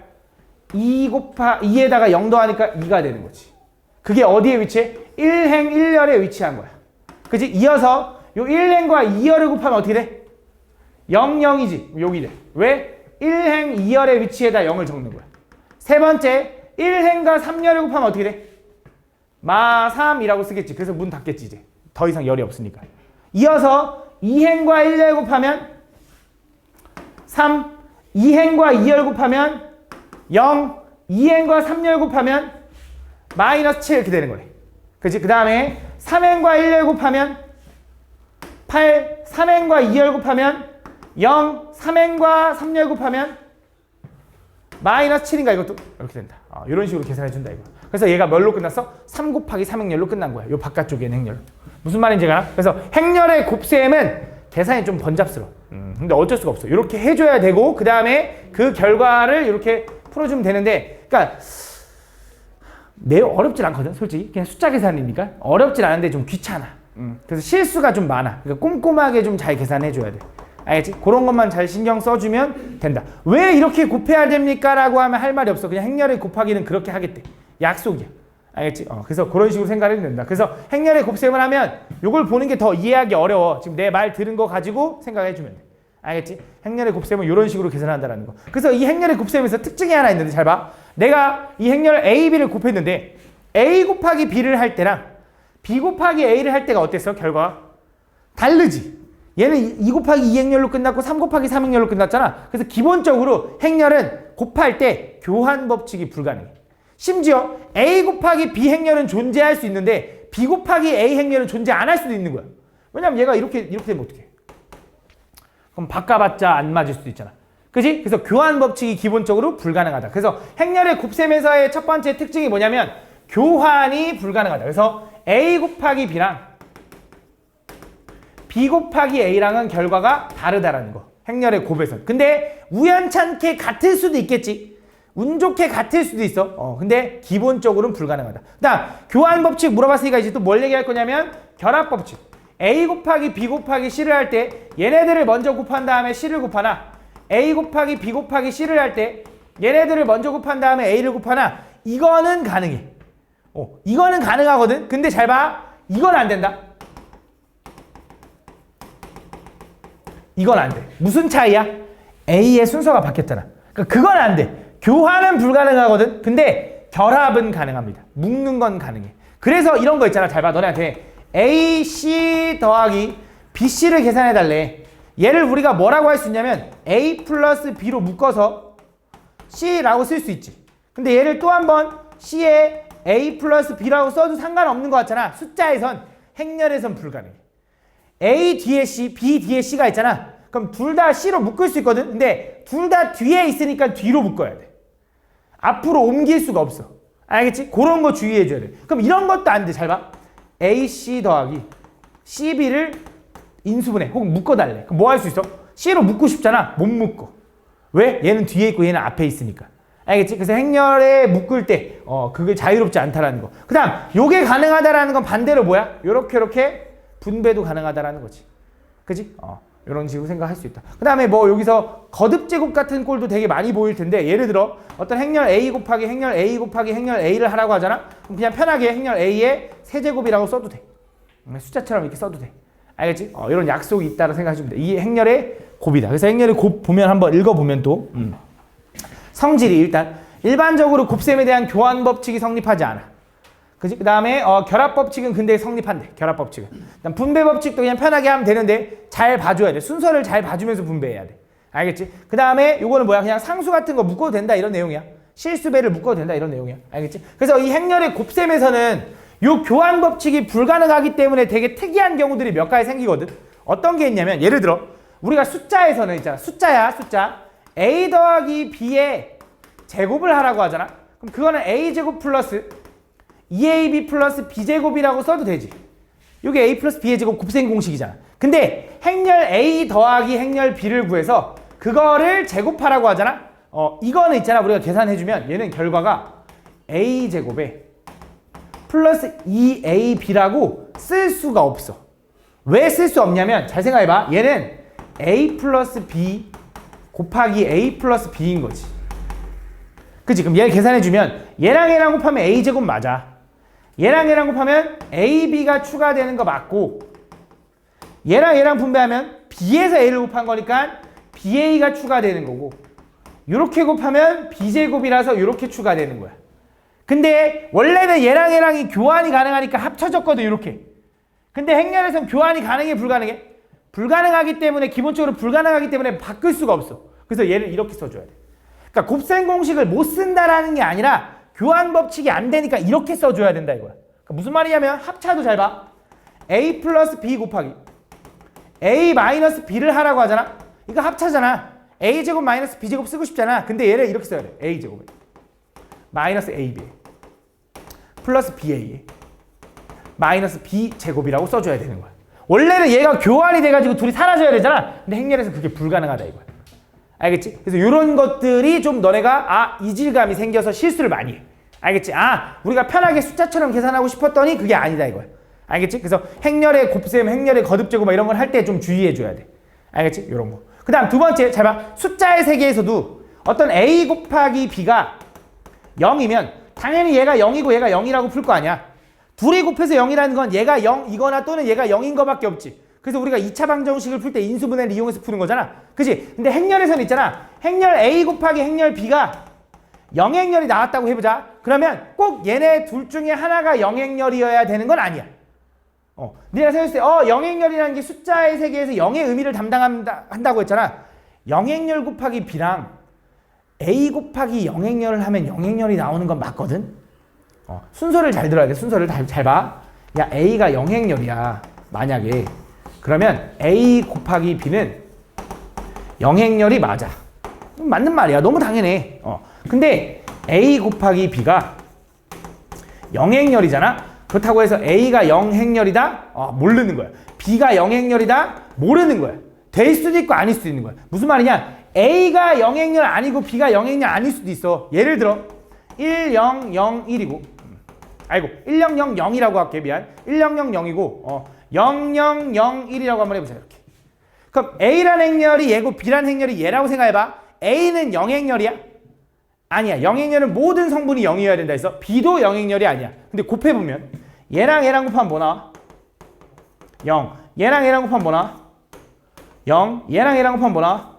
2에다가 0 더하니까 2가 되는 거지. 그게 어디에 위치해? 1행 1열에 위치한 거야. 그치? 이어서 요 1행과 2열을 곱하면 어떻게 돼? 0, 0이지. 여기 돼. 왜? 1행 2열의 위치에다 0을 적는 거야. 세 번째, 1행과 3열을 곱하면 어떻게 돼? 마 3이라고 쓰겠지. 그래서 문 닫겠지 이제. 더 이상 열이 없으니까. 이어서 2행과 1열 곱하면 3, 2행과 2열 곱하면 0, 2행과 3열 곱하면 마이너스 7 이렇게 되는 거래. 그치? 그 다음에 3행과 1열 곱하면 8, 3행과 2열 곱하면 0, 3행과 3열 곱하면 마이너스 7인가 이것도 이렇게 된다. 이런 식으로 계산해 준다 이거. 그래서 얘가 뭘로 끝났어? 3 곱하기 3행렬로 끝난 거야. 요 바깥쪽에 있는 행렬. 무슨 말인지 알아? 그래서 행렬의 곱셈은 계산이 좀 번잡스러워. 근데 어쩔 수가 없어. 이렇게 해줘야 되고 그 다음에 그 결과를 이렇게 풀어주면 되는데 그러니까 매우 어렵진 않거든 솔직히. 그냥 숫자 계산이니까 어렵진 않은데 좀 귀찮아. 그래서 실수가 좀 많아. 그러니까 꼼꼼하게 좀 잘 계산해줘야 돼. 알겠지? 그런 것만 잘 신경 써주면 된다. 왜 이렇게 곱해야 됩니까? 라고 하면 할 말이 없어. 그냥 행렬의 곱하기는 그렇게 하겠대. 약속이야. 알겠지? 그래서 그런 식으로 생각하면 된다. 그래서 행렬의 곱셈을 하면 이걸 보는 게 더 이해하기 어려워. 지금 내 말 들은 거 가지고 생각해주면 돼. 알겠지? 행렬의 곱셈은 이런 식으로 계산한다는 거. 그래서 이 행렬의 곱셈에서 특징이 하나 있는데 잘 봐. 내가 이 행렬 A, B를 곱했는데 A 곱하기 B를 할 때랑 B 곱하기 A를 할 때가 어땠어? 결과가? 다르지? 얘는 2 곱하기 2 행렬로 끝났고 3 곱하기 3 행렬로 끝났잖아. 그래서 기본적으로 행렬은 곱할 때 교환 법칙이 불가능해. 심지어 A 곱하기 B 행렬은 존재할 수 있는데 B 곱하기 A 행렬은 존재 안 할 수도 있는 거야. 왜냐면 얘가 이렇게 되면 어떡해? 그럼 바꿔봤자 안 맞을 수도 있잖아. 그지? 그래서 교환 법칙이 기본적으로 불가능하다. 그래서 행렬의 곱셈에서의 첫 번째 특징이 뭐냐면 교환이 불가능하다. 그래서 A 곱하기 B랑 B 곱하기 A랑은 결과가 다르다라는 거. 행렬의 곱에서. 근데 우연찮게 같을 수도 있겠지. 운 좋게 같을 수도 있어. 근데 기본적으로는 불가능하다. 그다음 교환 법칙 물어봤으니까 이제 또 뭘 얘기할 거냐면 결합 법칙. A 곱하기 B 곱하기 C를 할 때 얘네들을 먼저 곱한 다음에 C를 곱하나 A 곱하기 B 곱하기 C를 할 때 얘네들을 먼저 곱한 다음에 A를 곱하나 이거는 가능해. 이거는 가능하거든. 근데 잘 봐. 이건 안 된다. 이건 안 돼. 무슨 차이야? A의 순서가 바뀌었잖아. 그러니까 그건 안 돼. 교환은 불가능하거든. 근데 결합은 가능합니다. 묶는 건 가능해. 그래서 이런 거 있잖아. 잘 봐. 너네한테 A, C 더하기 B, C를 계산해 달래. 얘를 우리가 뭐라고 할 수 있냐면 A 플러스 B로 묶어서 C라고 쓸 수 있지. 근데 얘를 또 한 번 C에 A 플러스 B라고 써도 상관없는 것 같잖아. 숫자에선, 행렬에선 불가능해. A 뒤에 C, B 뒤에 C가 있잖아. 그럼 둘 다 C로 묶을 수 있거든. 근데 둘 다 뒤에 있으니까 뒤로 묶어야 돼. 앞으로 옮길 수가 없어. 알겠지? 그런 거 주의해줘야 돼. 그럼 이런 것도 안 돼. 잘 봐. AC 더하기 CB를 인수분해 혹은 묶어달래. 그럼 뭐 할 수 있어? C로 묶고 싶잖아. 못 묶어. 왜? 얘는 뒤에 있고 얘는 앞에 있으니까. 알겠지? 그래서 행렬에 묶을 때 그게 자유롭지 않다라는 거. 그 다음 요게 가능하다라는 건 반대로 뭐야? 요렇게 분배도 가능하다라는 거지. 그지? 이런 식으로 생각할 수 있다. 그 다음에 뭐 여기서 거듭제곱 같은 꼴도 되게 많이 보일 텐데 예를 들어 어떤 행렬 A 곱하기 행렬 A 곱하기 행렬 A를 하라고 하잖아. 그럼 그냥 편하게 행렬 A의 세제곱이라고 써도 돼. 숫자처럼 이렇게 써도 돼. 알겠지? 이런 약속이 있다고 생각해주면 돼. 이게 행렬의 곱이다. 그래서 행렬의 곱 보면 한번 읽어보면 또 성질이 일단 일반적으로 곱셈에 대한 교환 법칙이 성립하지 않아. 그지? 그 다음에 결합 법칙은 근데 성립한대. 결합 법칙은. 그다음 분배 법칙도 그냥 편하게 하면 되는데 잘 봐줘야 돼. 순서를 잘 봐주면서 분배해야 돼. 알겠지? 그 다음에 요거는 뭐야? 그냥 상수 같은 거 묶어도 된다 이런 내용이야. 실수배를 묶어도 된다 이런 내용이야. 알겠지? 그래서 이 행렬의 곱셈에서는 요 교환 법칙이 불가능하기 때문에 되게 특이한 경우들이 몇 가지 생기거든. 어떤 게 있냐면 예를 들어 우리가 숫자에서는 있잖아. 숫자야 숫자. A 더하기 B의 제곱을 하라고 하잖아. 그럼 그거는 A제곱 플러스 2AB 플러스 B제곱이라고 써도 되지. 이게 A 플러스 B의 제곱 곱셈 공식이잖아. 근데 행렬 A 더하기 행렬 B를 구해서 그거를 제곱하라고 하잖아. 이거는 있잖아. 우리가 계산해주면 얘는 결과가 A제곱에 플러스 2AB라고 쓸 수가 없어. 왜 쓸 수 없냐면 잘 생각해봐. 얘는 A 플러스 B 곱하기 A 플러스 B인 거지. 그치? 그럼 얘를 계산해주면 얘랑 얘랑 곱하면 A제곱 맞아. 얘랑 얘랑 곱하면 AB가 추가되는 거 맞고 얘랑 얘랑 분배하면 B에서 A를 곱한 거니까 BA가 추가되는 거고 요렇게 곱하면 B제곱이라서 요렇게 추가되는 거야. 근데 원래는 얘랑 얘랑이 교환이 가능하니까 합쳐졌거든 요렇게. 근데 행렬에서는 교환이 가능해 불가능해? 불가능하기 때문에 기본적으로 불가능하기 때문에 바꿀 수가 없어. 그래서 얘를 이렇게 써줘야 돼. 그러니까 곱셈 공식을 못 쓴다라는 게 아니라 교환 법칙이 안 되니까 이렇게 써줘야 된다 이거야. 그러니까 무슨 말이냐면 합차도 잘 봐. A 플러스 B 곱하기 A 마이너스 B를 하라고 하잖아. 이거 합차잖아. A제곱 마이너스 B제곱 쓰고 싶잖아. 근데 얘를 이렇게 써야 돼. A제곱에 마이너스 AB 플러스 BA 마이너스 B제곱이라고 써줘야 되는 거야. 원래는 얘가 교환이 돼가지고 둘이 사라져야 되잖아. 근데 행렬에서 그게 불가능하다 이거야. 알겠지? 그래서 이런 것들이 좀 너네가 이질감이 생겨서 실수를 많이 해. 알겠지? 우리가 편하게 숫자처럼 계산하고 싶었더니 그게 아니다 이거야. 알겠지? 그래서 행렬의 곱셈, 행렬의 거듭제곱 막 이런 걸 할 때 좀 주의해줘야 돼. 알겠지? 이런 거. 그 다음 두 번째, 잘 봐. 숫자의 세계에서도 어떤 A 곱하기 B가 0이면 당연히 얘가 0이고 얘가 0이라고 풀 거 아니야. 둘이 곱해서 0이라는 건 얘가 0이거나 또는 얘가 0인 거밖에 없지. 그래서 우리가 2차 방정식을 풀 때 인수분해를 이용해서 푸는 거잖아. 그치? 근데 행렬에서는 있잖아. 행렬 A 곱하기 행렬 B가 영행렬이 나왔다고 해보자. 그러면 꼭 얘네 둘 중에 하나가 영행렬이어야 되는 건 아니야. 네가 생각했을 때 영행렬이라는 게 숫자의 세계에서 0의 의미를 담당한다고 했잖아. 영행렬 곱하기 B랑 A 곱하기 영행렬을 하면 영행렬이 나오는 건 맞거든. 순서를 잘 들어야 돼. 순서를 잘 봐. 야, A가 영행렬이야. 만약에. 그러면 A 곱하기 B는 영행렬이 맞아. 맞는 말이야. 너무 당연해. 근데 A 곱하기 B가 영행렬이잖아. 그렇다고 해서 A가 영행렬이다? 모르는 거야. B가 영행렬이다? 모르는 거야. 될 수도 있고 아닐 수도 있는 거야. 무슨 말이냐? A가 영행렬 아니고 B가 영행렬 아닐 수도 있어. 예를 들어 1, 0, 0, 1이고 1, 0, 0, 0이라고 할게. 미안. 1, 0, 0, 0이고 0, 0, 0, 1이라고 한번 해보자. 이렇게. 그럼 A라는 행렬이 얘고 B라는 행렬이 얘라고 생각해봐. A는 영행렬이야? 아니야. 영행렬은 모든 성분이 0이어야 된다 해서 B도 영행렬이 아니야. 근데 곱해보면 얘랑 얘랑 곱하면 뭐 나와? 0. 얘랑 얘랑 곱하면 뭐 나와? 0. 얘랑 얘랑 곱하면 뭐 나와?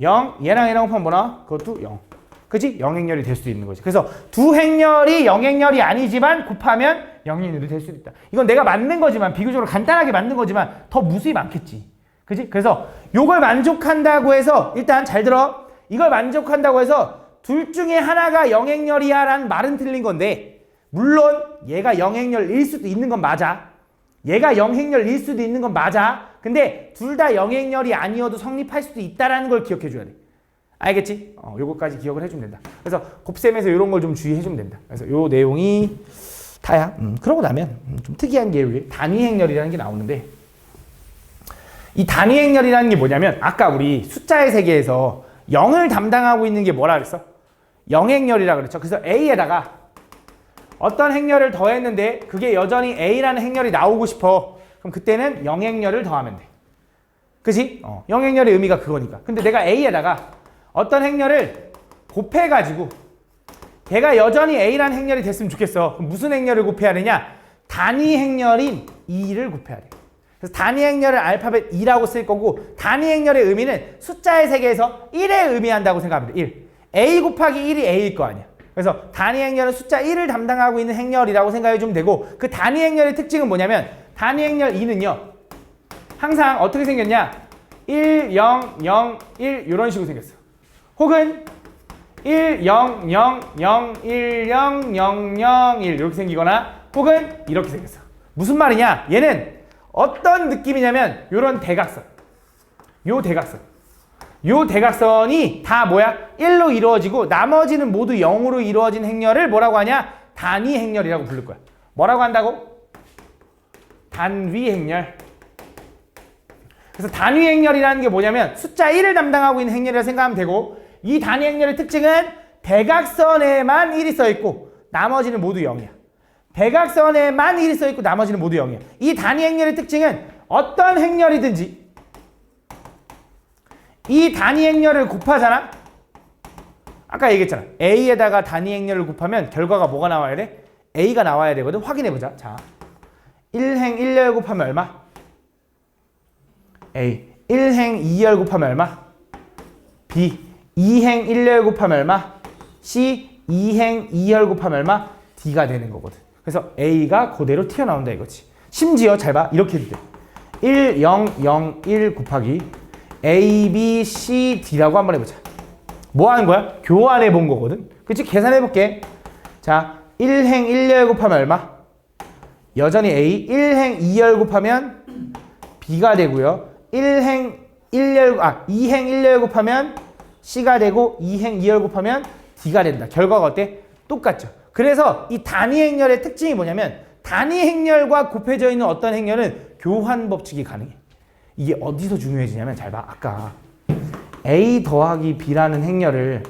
0. 얘랑 얘랑 곱하면 뭐 나와? 그것도 0. 그치? 영행렬이 될 수도 있는 거지. 그래서 두 행렬이 영행렬이 아니지만 곱하면 영행렬이 될 수도 있다. 이건 내가 만든 거지만 비교적으로 간단하게 만든 거지만 더 무수히 많겠지. 그치? 그래서 요걸 만족한다고 해서 일단 잘 들어. 이걸 만족한다고 해서 둘 중에 하나가 영행렬이야 라는 말은 틀린 건데 물론 얘가 영행렬일 수도 있는 건 맞아. 얘가 영행렬일 수도 있는 건 맞아. 근데 둘 다 영행렬이 아니어도 성립할 수도 있다라는 걸 기억해 줘야 돼. 알겠지? 요거까지 기억을 해주면 된다. 그래서 곱셈에서 이런 걸 좀 주의해주면 된다. 그래서 요 내용이 다야. 그러고 나면 좀 특이한 게 여기 단위행렬이라는 게 나오는데 이 단위행렬이라는 게 뭐냐면 아까 우리 숫자의 세계에서 0을 담당하고 있는 게 뭐라 그랬어? 영행렬이라 그랬죠. 그래서 A에다가 어떤 행렬을 더했는데 그게 여전히 A라는 행렬이 나오고 싶어. 그럼 그때는 영행렬을 더하면 돼. 그치? 영행렬의 의미가 그거니까. 근데 내가 A에다가 어떤 행렬을 곱해가지고 걔가 여전히 A라는 행렬이 됐으면 좋겠어. 그럼 무슨 행렬을 곱해야 되냐? 단위 행렬인 2를 곱해야 돼. 그래서 단위 행렬을 알파벳 2라고 쓸 거고 단위 행렬의 의미는 숫자의 세계에서 1에 의미한다고 생각하면 돼. 1. A 곱하기 1이 A일 거 아니야. 그래서 단위 행렬은 숫자 1을 담당하고 있는 행렬이라고 생각해 주면 되고 그 단위 행렬의 특징은 뭐냐면 단위 행렬 2는요. 항상 어떻게 생겼냐? 1, 0, 0, 1 이런 식으로 생겼어. 혹은 1, 0, 0, 0, 1, 0, 0, 0, 1 이렇게 생기거나 혹은 이렇게 생겼어. 무슨 말이냐? 얘는 어떤 느낌이냐면 요런 대각선. 요 대각선. 요 대각선이 다 뭐야? 1로 이루어지고 나머지는 모두 0으로 이루어진 행렬을 뭐라고 하냐? 단위 행렬이라고 부를 거야. 뭐라고 한다고? 단위 행렬. 그래서 단위 행렬이라는 게 뭐냐면 숫자 1을 담당하고 있는 행렬이라고 생각하면 되고 이 단위 행렬의 특징은 대각선에만 1이 써있고 나머지는 모두 0이야. 대각선에만 1이 써있고 나머지는 모두 0이야. 이 단위 행렬의 특징은 어떤 행렬이든지 이 단위 행렬을 곱하잖아. 아까 얘기했잖아. A에다가 단위 행렬을 곱하면 결과가 뭐가 나와야 돼? A가 나와야 되거든. 확인해보자. 자, 1행 1열 곱하면 얼마? A. 1행 2열 곱하면 얼마? B. 2행 1열 곱하면 얼마? C. 2행 2열 곱하면 얼마? D가 되는 거거든. 그래서 A가 그대로 튀어나온다 이거지. 심지어 잘 봐. 이렇게 해도 돼. 1, 0, 0, 1 곱하기 A, B, C, D라고 한번 해보자. 뭐 하는 거야? 교환해 본 거거든. 그치? 계산해 볼게. 자, 1행 1열 곱하면 얼마? 여전히 A. 1행 2열 곱하면 B가 되고요. 2행 1열 곱하면 C가 되고 2행 2열 곱하면 D가 된다. 결과가 어때? 똑같죠. 그래서 이 단위 행렬의 특징이 뭐냐면 단위 행렬과 곱해져 있는 어떤 행렬은 교환 법칙이 가능해. 이게 어디서 중요해지냐면 잘 봐. 아까 A 더하기 B라는 행렬을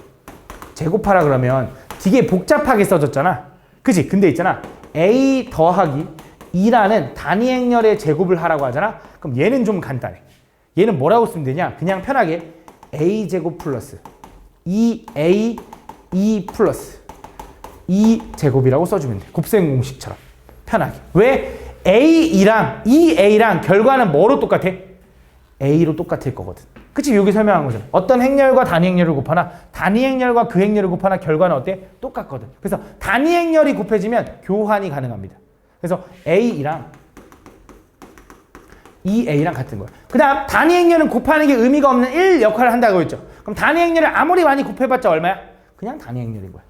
제곱하라 그러면 되게 복잡하게 써졌잖아. 그치? 근데 있잖아. A 더하기 2라는 단위 행렬의 제곱을 하라고 하잖아. 그럼 얘는 좀 간단해. 얘는 뭐라고 쓰면 되냐? 그냥 편하게 A제곱 플러스 2A 2 플러스 2제곱이라고 써주면 돼. 곱셈 공식처럼. 편하게. 왜? A2랑 2A랑 결과는 뭐로 똑같아? A로 똑같을 거거든. 그치? 여기 설명한 거잖아. 어떤 행렬과 단위 행렬을 곱하나 단위 행렬과 그 행렬을 곱하나 결과는 어때? 똑같거든. 그래서 단위 행렬이 곱해지면 교환이 가능합니다. 그래서 A랑 2A랑 같은 거야. 그 다음 단위 행렬은 곱하는 게 의미가 없는 1 역할을 한다고 했죠. 그럼 단위 행렬을 아무리 많이 곱해봤자 얼마야? 그냥 단위 행렬인 거야.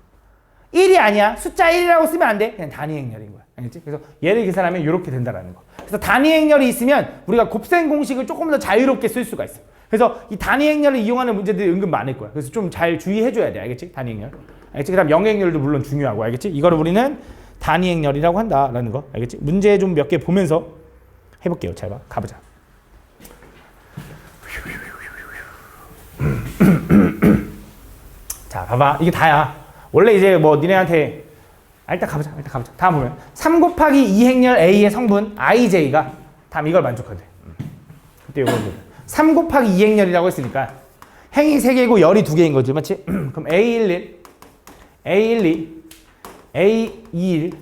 1이 아니야. 숫자 1이라고 쓰면 안 돼. 그냥 단위 행렬인 거야. 알겠지? 그래서 얘를 계산하면 이렇게 된다라는 거. 그래서 단위 행렬이 있으면 우리가 곱셈 공식을 조금 더 자유롭게 쓸 수가 있어. 그래서 이 단위 행렬을 이용하는 문제들이 은근 많을 거야. 그래서 좀 잘 주의해줘야 돼. 알겠지? 단위 행렬. 알겠지? 그 다음 영행렬도 물론 중요하고. 알겠지? 이거를 우리는 단위 행렬이라고 한다라는 거. 알겠지? 문제 좀 몇 개 보면서 해볼게요. 잘 봐. 가보자. 자, 봐봐. 이게 다야. 원래 이제 뭐 니네한테 일단 가보자. 다음 보면 3 곱하기 2 행렬 A의 성분 IJ가 다음 이걸 만족하대. 그때 이걸 보자. 3 곱하기 2 행렬이라고 했으니까 행이 3개고 열이 2개인 거지. 맞지? 그럼 A11 A12, A21,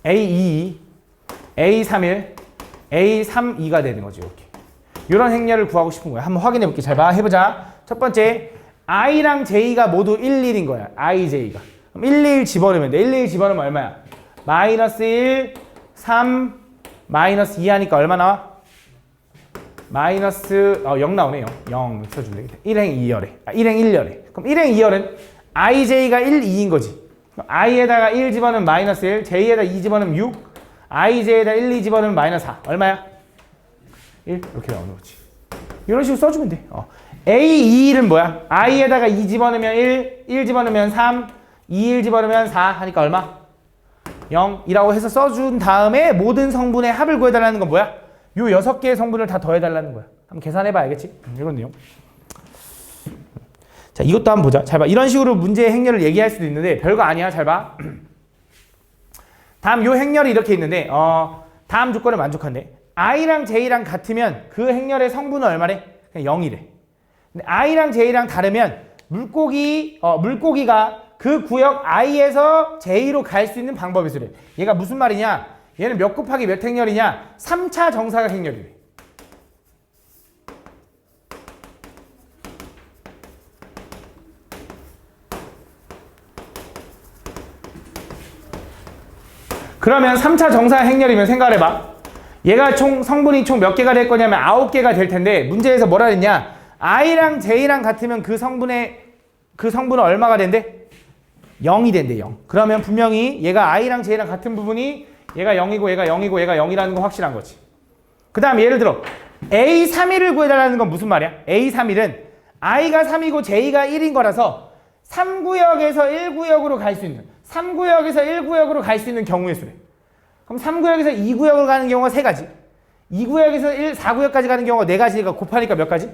A22, A31, A32가 되는 거죠. 이렇게. 이런 행렬을 구하고 싶은 거야. 한번 확인해 볼게. 잘 봐. 해보자. 첫 번째, i랑 j가 모두 1, 1인 거야. i, j가. 그럼 1, 1 집어넣으면 돼. 1, 1 집어넣으면 얼마야? 마이너스 1, 3, 마이너스 2 하니까 얼마 나와? 마이너스 0 나오네. 0 써줄래? 1행 2열에. 1행 1열에. 그럼 1행 2열은 ij가 1, 2인 거지. 그럼 i에다가 1 집어넣으면 마이너스 1, j에다 2 집어넣으면 6, ij에다 1, 2 집어넣으면 마이너스 4. 얼마야? 1 이렇게 나오는 거지. 이런 식으로 써주면 돼. A21은 뭐야? i에다가 2 집어넣으면 1, 1 집어넣으면 3, 2, 1 집어넣으면 4 하니까 얼마? 0이라고 해서 써준 다음에 모든 성분의 합을 구해달라는 건 뭐야? 요 6개의 성분을 다 더해달라는 거야. 한번 계산해봐 알겠지? 이런 내용. 자, 이것도 한번 보자. 잘 봐. 이런 식으로 문제의 행렬을 얘기할 수도 있는데 별거 아니야. 잘 봐. 다음 요 행렬이 이렇게 있는데 다음 조건을 만족한대. i랑 j랑 같으면 그 행렬의 성분은 얼마래? 그냥 0이래. 근데 i랑 j랑 다르면 물고기가 그 구역 i에서 j로 갈 수 있는 방법이 있으래. 얘가 무슨 말이냐? 얘는 몇 곱하기 몇 행렬이냐? 3차 정사각 행렬이래. 그러면 3차 정사각 행렬이면 생각을 해봐. 얘가 성분이 총 몇 개가 될 거냐면 9개가 될 텐데 문제에서 뭐라 했냐? i랑 j랑 같으면 그 성분은 얼마가 된대? 0이 된대. 0. 그러면 분명히 얘가 i랑 j랑 같은 부분이 얘가 0이고 얘가 0이고 얘가 0이라는 건 확실한 거지. 그 다음 예를 들어 A31을 구해달라는 건 무슨 말이야? A31은 i가 3이고 j가 1인 거라서 3구역에서 1구역으로 갈 수 있는 3구역에서 1구역으로 갈 수 있는 경우의 수래. 그럼 3구역에서 2구역을 가는 경우가 3가지 2구역에서 4구역까지 가는 경우가 4가지니까 곱하니까 몇 가지?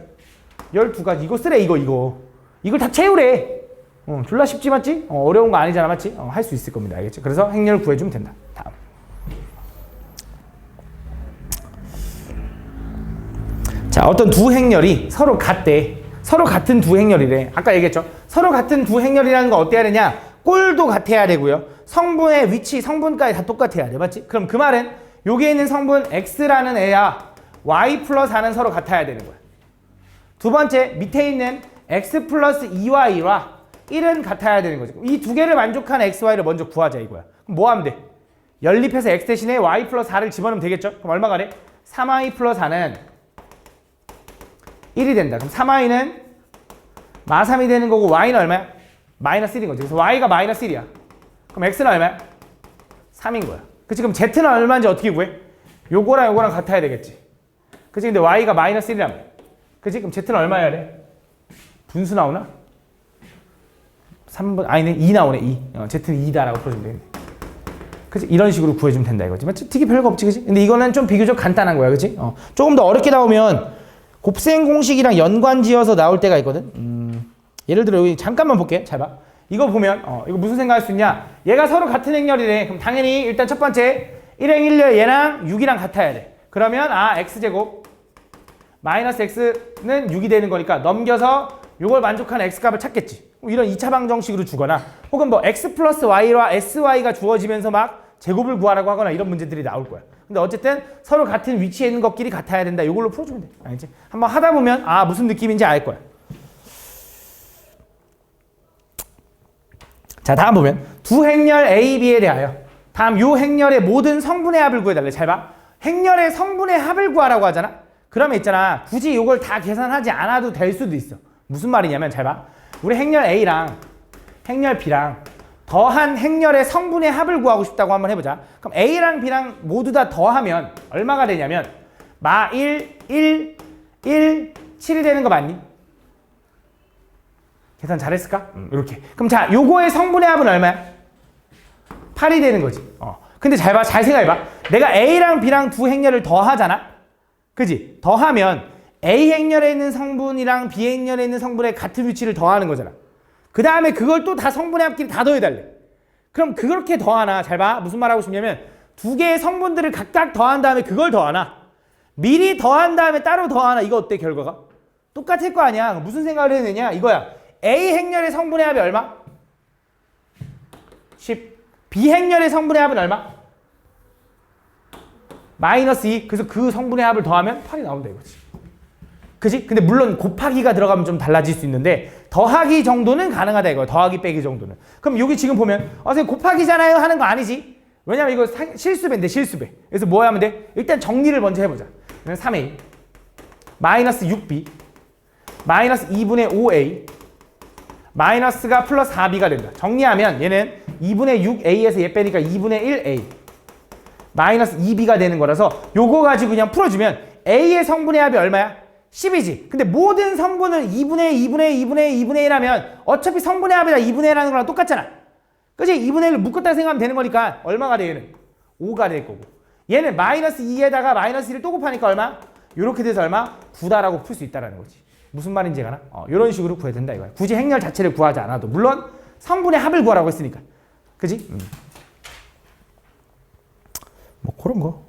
12가지. 이거 쓰래. 이걸 다 채우래. 졸라 쉽지 맞지? 어려운 거 아니잖아 맞지? 할 수 있을 겁니다. 알겠지? 그래서 행렬 구해주면 된다. 다음. 자, 어떤 두 행렬이 서로 같대. 서로 같은 두 행렬이래. 아까 얘기했죠? 서로 같은 두 행렬이라는 거 어때야 되냐? 꼴도 같아야 되고요. 성분의 위치, 성분까지 다 똑같아야 돼. 맞지? 그럼 그 말은 여기에 있는 성분 X라는 애야 Y 플러스 4는 서로 같아야 되는 거야. 두 번째, 밑에 있는 X 플러스 2Y와 1은 같아야 되는 거지. 이 두 개를 만족한 XY를 먼저 구하자 이거야. 그럼 뭐 하면 돼? 연립해서 X 대신에 Y 플러스 4를 집어넣으면 되겠죠? 그럼 얼마가 돼? 3Y 플러스 4는 1이 된다. 그럼 3Y는 마3이 되는 거고 Y는 얼마야? 마이너스 1인 거지. 그래서 Y가 마이너스 1이야. 그럼 X는 얼마야? 3인 거야. 그치? 그럼 Z는 얼마인지 어떻게 구해? 요거랑 같아야 되겠지. 그치? 근데 Y가 마이너스 1이라며. 그치? 그럼 Z는 얼마여야 돼? 분수 나오나? 3번, 아니네. 2 나오네. 2. Z는 2다라고 풀어주면 되겠네. 그치? 이런 식으로 구해주면 된다 이거지. 맞지? 되게 별거 없지. 그치? 근데 이거는 좀 비교적 간단한 거야. 그치? 조금 더 어렵게 나오면 곱셈 공식이랑 연관 지어서 나올 때가 있거든. 예를 들어 여기 잠깐만 볼게. 잘 봐. 이거 보면 이거 무슨 생각할 수 있냐? 얘가 서로 같은 행렬이래. 그럼 당연히 일단 첫 번째 1행 1렬 얘랑 6이랑 같아야 돼. 그러면 x제곱 마이너스 x는 6이 되는 거니까 넘겨서 이걸 만족하는 x값을 찾겠지. 이런 2차 방정식으로 주거나 혹은 뭐 x 플러스 y와 sy가 주어지면서 막 제곱을 구하라고 하거나 이런 문제들이 나올 거야. 근데 어쨌든 서로 같은 위치에 있는 것끼리 같아야 된다. 이걸로 풀어주면 돼. 알지? 한번 하다 보면 무슨 느낌인지 알 거야. 자, 다음 보면 두 행렬 A, B에 대하여 다음 요 행렬의 모든 성분의 합을 구해달래. 잘 봐. 행렬의 성분의 합을 구하라고 하잖아. 그러면 있잖아. 굳이 이걸 다 계산하지 않아도 될 수도 있어. 무슨 말이냐면 잘 봐. 우리 행렬 A랑 행렬 B랑 더한 행렬의 성분의 합을 구하고 싶다고 한번 해보자. 그럼 A랑 B랑 모두 다 더하면 얼마가 되냐면 마 1, 1, 1, 7이 되는 거 맞니? 계산 잘했을까? 이렇게. 그럼 자, 요거의 성분의 합은 얼마야? 8이 되는 거지. 근데 잘 봐. 잘 생각해봐. 내가 A랑 B랑 두 행렬을 더하잖아? 그지? 더하면 A 행렬에 있는 성분이랑 B 행렬에 있는 성분의 같은 위치를 더하는 거잖아. 그 다음에 그걸 또 다 성분의 합끼리 다 더해달래. 그럼 그렇게 더하나? 잘 봐. 무슨 말 하고 싶냐면 두 개의 성분들을 각각 더한 다음에 그걸 더하나? 미리 더한 다음에 따로 더하나? 이거 어때 결과가? 똑같을 거 아니야. 무슨 생각을 해야 되냐? 이거야. A 행렬의 성분의 합이 얼마? 10. 비행렬의 성분의 합은 얼마? 마이너스 2. 그래서 그 성분의 합을 더하면 8이 나온다 이거지. 그지? 근데 물론 곱하기가 들어가면 좀 달라질 수 있는데 더하기 정도는 가능하다 이거야. 더하기 빼기 정도는. 그럼 여기 지금 보면 선생님 곱하기잖아요 하는 거 아니지? 왜냐면 이거 실수배인데 실수배. 그래서 뭐 하면 돼? 일단 정리를 먼저 해보자. 3a 마이너스 6b 마이너스 2분의 5a 마이너스가 플러스 4b가 된다. 정리하면 얘는 2분의 6a에서 얘 빼니까 2분의 1a 마이너스 2b가 되는 거라서 요거 가지고 그냥 풀어주면 a의 성분의 합이 얼마야? 10이지. 근데 모든 성분을 2분의 1 하면 어차피 성분의 합이 다 2분의 1 하는 거랑 똑같잖아. 그치? 2분의 1을 묶었다 생각하면 되는 거니까 얼마가 돼 얘는? 5가 될 거고. 얘는 마이너스 2에다가 마이너스 1을 또 곱하니까 얼마? 요렇게 돼서 얼마? 9다라고 풀 수 있다라는 거지. 무슨 말인지 가나? 이런 식으로 구해야 된다 이거야. 굳이 행렬 자체를 구하지 않아도. 물론 성분의 합을 구하라고 했으니까. 그지? 뭐 그런 거.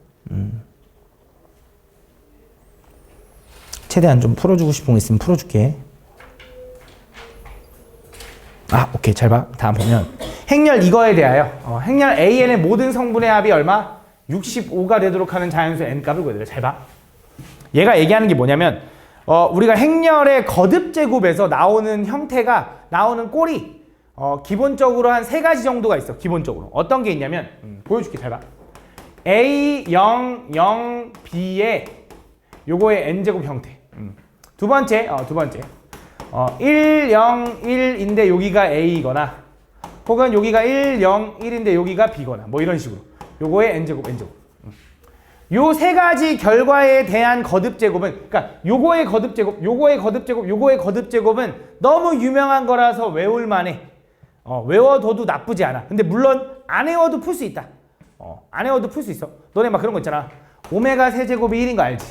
최대한 좀 풀어주고 싶은 거 있으면 풀어줄게. 오케이. 잘 봐. 다음 보면 행렬 이거에 대하여 행렬 AN의 모든 성분의 합이 얼마? 65가 되도록 하는 자연수 N값을 구해야 돼. 잘 봐. 얘가 얘기하는 게 뭐냐면 우리가 행렬의 거듭 제곱에서 나오는 형태가 나오는 꼴이 기본적으로 한 3가지 정도가 있어. 기본적으로. 어떤 게 있냐면 보여줄게. 잘 봐. A, 0, 0, B의 요거의 N제곱 형태. 두 번째 1, 0, 1인데 여기가 A이거나 혹은 여기가 1, 0, 1인데 여기가 B거나 뭐 이런 식으로 요거의 N제곱 요 3가지 결과에 대한 거듭제곱은 그러니까 요거의 거듭제곱 요거의 거듭제곱 요거의 거듭제곱은 너무 유명한 거라서 외울만해. 외워둬도 나쁘지 않아. 근데 물론 안 외워도 풀 수 있다. 안 외워도 풀 수 있어. 너네 막 그런 거 있잖아. 오메가 세제곱이 1인 거 알지?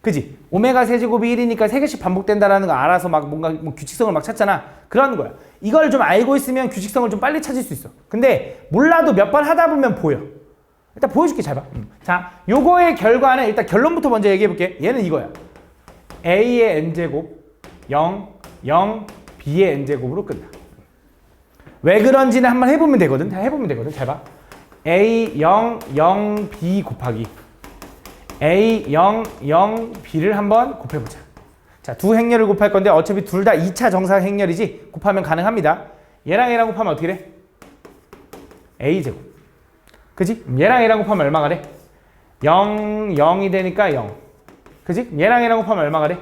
그지? 오메가 세제곱이 1이니까 3개씩 반복된다라는 거 알아서 막 뭔가 뭐 규칙성을 막 찾잖아. 그런 거야. 이걸 좀 알고 있으면 규칙성을 좀 빨리 찾을 수 있어. 근데 몰라도 몇 번 하다 보면 보여. 일단 보여줄게. 잘 봐. 자, 요거의 결과는 일단 결론부터 먼저 얘기해 볼게. 얘는 이거야. A의 N제곱 0, 0, B의 N제곱으로 끝나. 왜 그런지는 한번 해보면 되거든. 해보면 되거든. 잘 봐. A 0, 0, B 곱하기 A 0, 0, B를 한번 곱해보자. 자, 두 행렬을 곱할 건데 어차피 둘 다 2차 정상 행렬이지 곱하면 가능합니다. 얘랑 얘랑 곱하면 어떻게 돼? A제곱. 그지? 얘랑 얘랑 곱하면 얼마가 돼? 0, 0이 되니까 0. 그지? 얘랑 얘랑 곱하면 얼마가 돼?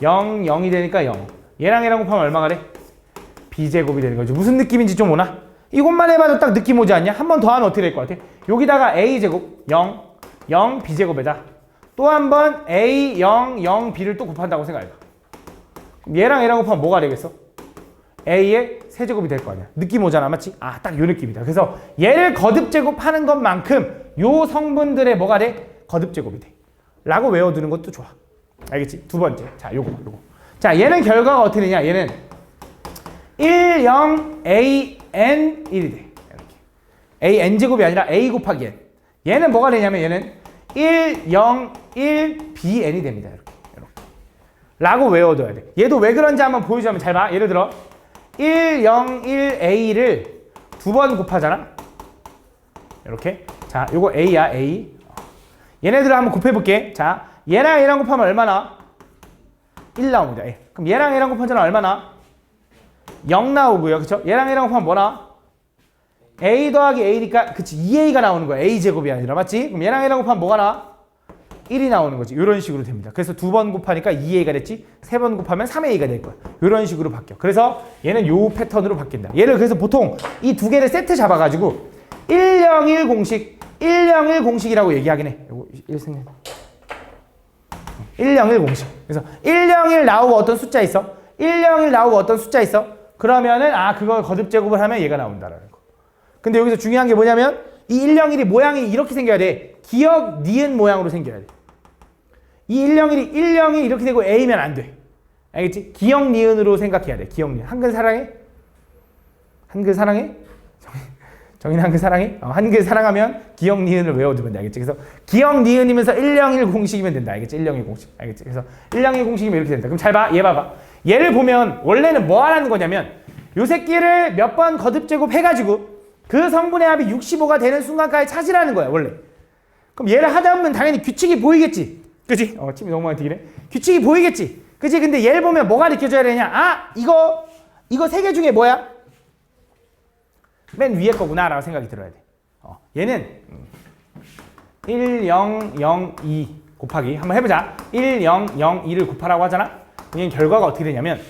0, 0이 되니까 0. 얘랑 얘랑 곱하면 얼마가 돼? B제곱이 되는 거죠. 무슨 느낌인지 좀 오나? 이것만 해봐도 딱 느낌 오지 않냐? 한 번 더 하면 어떻게 될 것 같아? 여기다가 A제곱 0, 0, B제곱에다 또 한 번 A, 0, 0, B를 또 곱한다고 생각해봐. 그럼 얘랑 얘랑 곱하면 뭐가 되겠어? A의 세제곱이 될 거 아니야. 느낌 오잖아. 맞지? 딱 요 느낌이다. 그래서 얘를 거듭제곱하는 것만큼 요 성분들의 뭐가 돼? 거듭제곱이 돼. 라고 외워두는 것도 좋아. 알겠지? 두 번째. 자, 요거. 자, 얘는 결과가 어떻게 되냐? 얘는 1, 0, A, N, 1이 돼. 이렇게. A, N제곱이 아니라 A 곱하기 N. 얘는 뭐가 되냐면 얘는 1, 0, 1, B, N이 됩니다. 이렇게. 라고 외워둬야 돼. 얘도 왜 그런지 한번 보여주자면 잘 봐. 예를 들어 1, 0, 1, A를 두 번 곱하잖아. 이렇게. 자, 요거 A야, A. 얘네들을 한번 곱해볼게. 자, 얘랑 얘랑 곱하면 얼마나? 1 나옵니다. 그럼 얘랑 얘랑 곱하면 얼마나? 0 나오고요. 그쵸? 얘랑 얘랑 곱하면 뭐나? A 더하기 A니까 그치 2A가 나오는 거야. A제곱이 아니라 맞지? 그럼 얘랑 얘랑 곱하면 뭐가 나와? 1이 나오는 거지. 이런 식으로 됩니다. 그래서 두 번 곱하니까 2A가 됐지. 세 번 곱하면 3A가 될 거야. 이런 식으로 바뀌어. 그래서 얘는 요 패턴으로 바뀐다. 얘를 그래서 보통 이 두 개를 세트 잡아가지고 101 공식, 101 공식이라고 얘기하긴 해. 요거 1승 101 공식. 그래서 101 나오고 어떤 숫자 있어? 101 나오고 어떤 숫자 있어? 그러면은 그걸 거듭 제곱을 하면 얘가 나온다라는 거. 근데 여기서 중요한 게 뭐냐면 이 101이 모양이 이렇게 생겨야 돼. 기억, 니은 모양으로 생겨야 돼. 이 101이 101 이렇게 되고 A면 안 돼. 알겠지? 기억, 니은으로 생각해야 돼. 기억, 니은. 한글 사랑해? 한글 사랑해? 정인 한글 사랑해? 한글 사랑하면 기억, 니은을 외워두면 돼. 알겠지? 그래서 기억, 니은이면서 101 공식이면 된다. 알겠지? 101 공식. 알겠지? 그래서 101 공식이면 이렇게 된다. 그럼 잘 봐. 얘 봐봐. 얘를 보면 원래는 뭐 하라는 거냐면 요 새끼를 몇 번 거듭제곱 해가지고 그 성분의 합이 65가 되는 순간까지 찾으라는 거야 원래. 그럼 얘를 하다 보면 당연히 규칙이 보이겠지. 그치? 침이 너무 많이 튀기네. 규칙이 보이겠지. 그치? 근데 얘를 보면 뭐가 느껴져야 되냐? 아 이거 세 개 중에 뭐야? 맨 위에 거구나 라고 생각이 들어야 돼. 얘는 1, 0, 0, 2 곱하기 한번 해보자. 1, 0, 0, 2를 곱하라고 하잖아. 얘는 결과가 어떻게 되냐면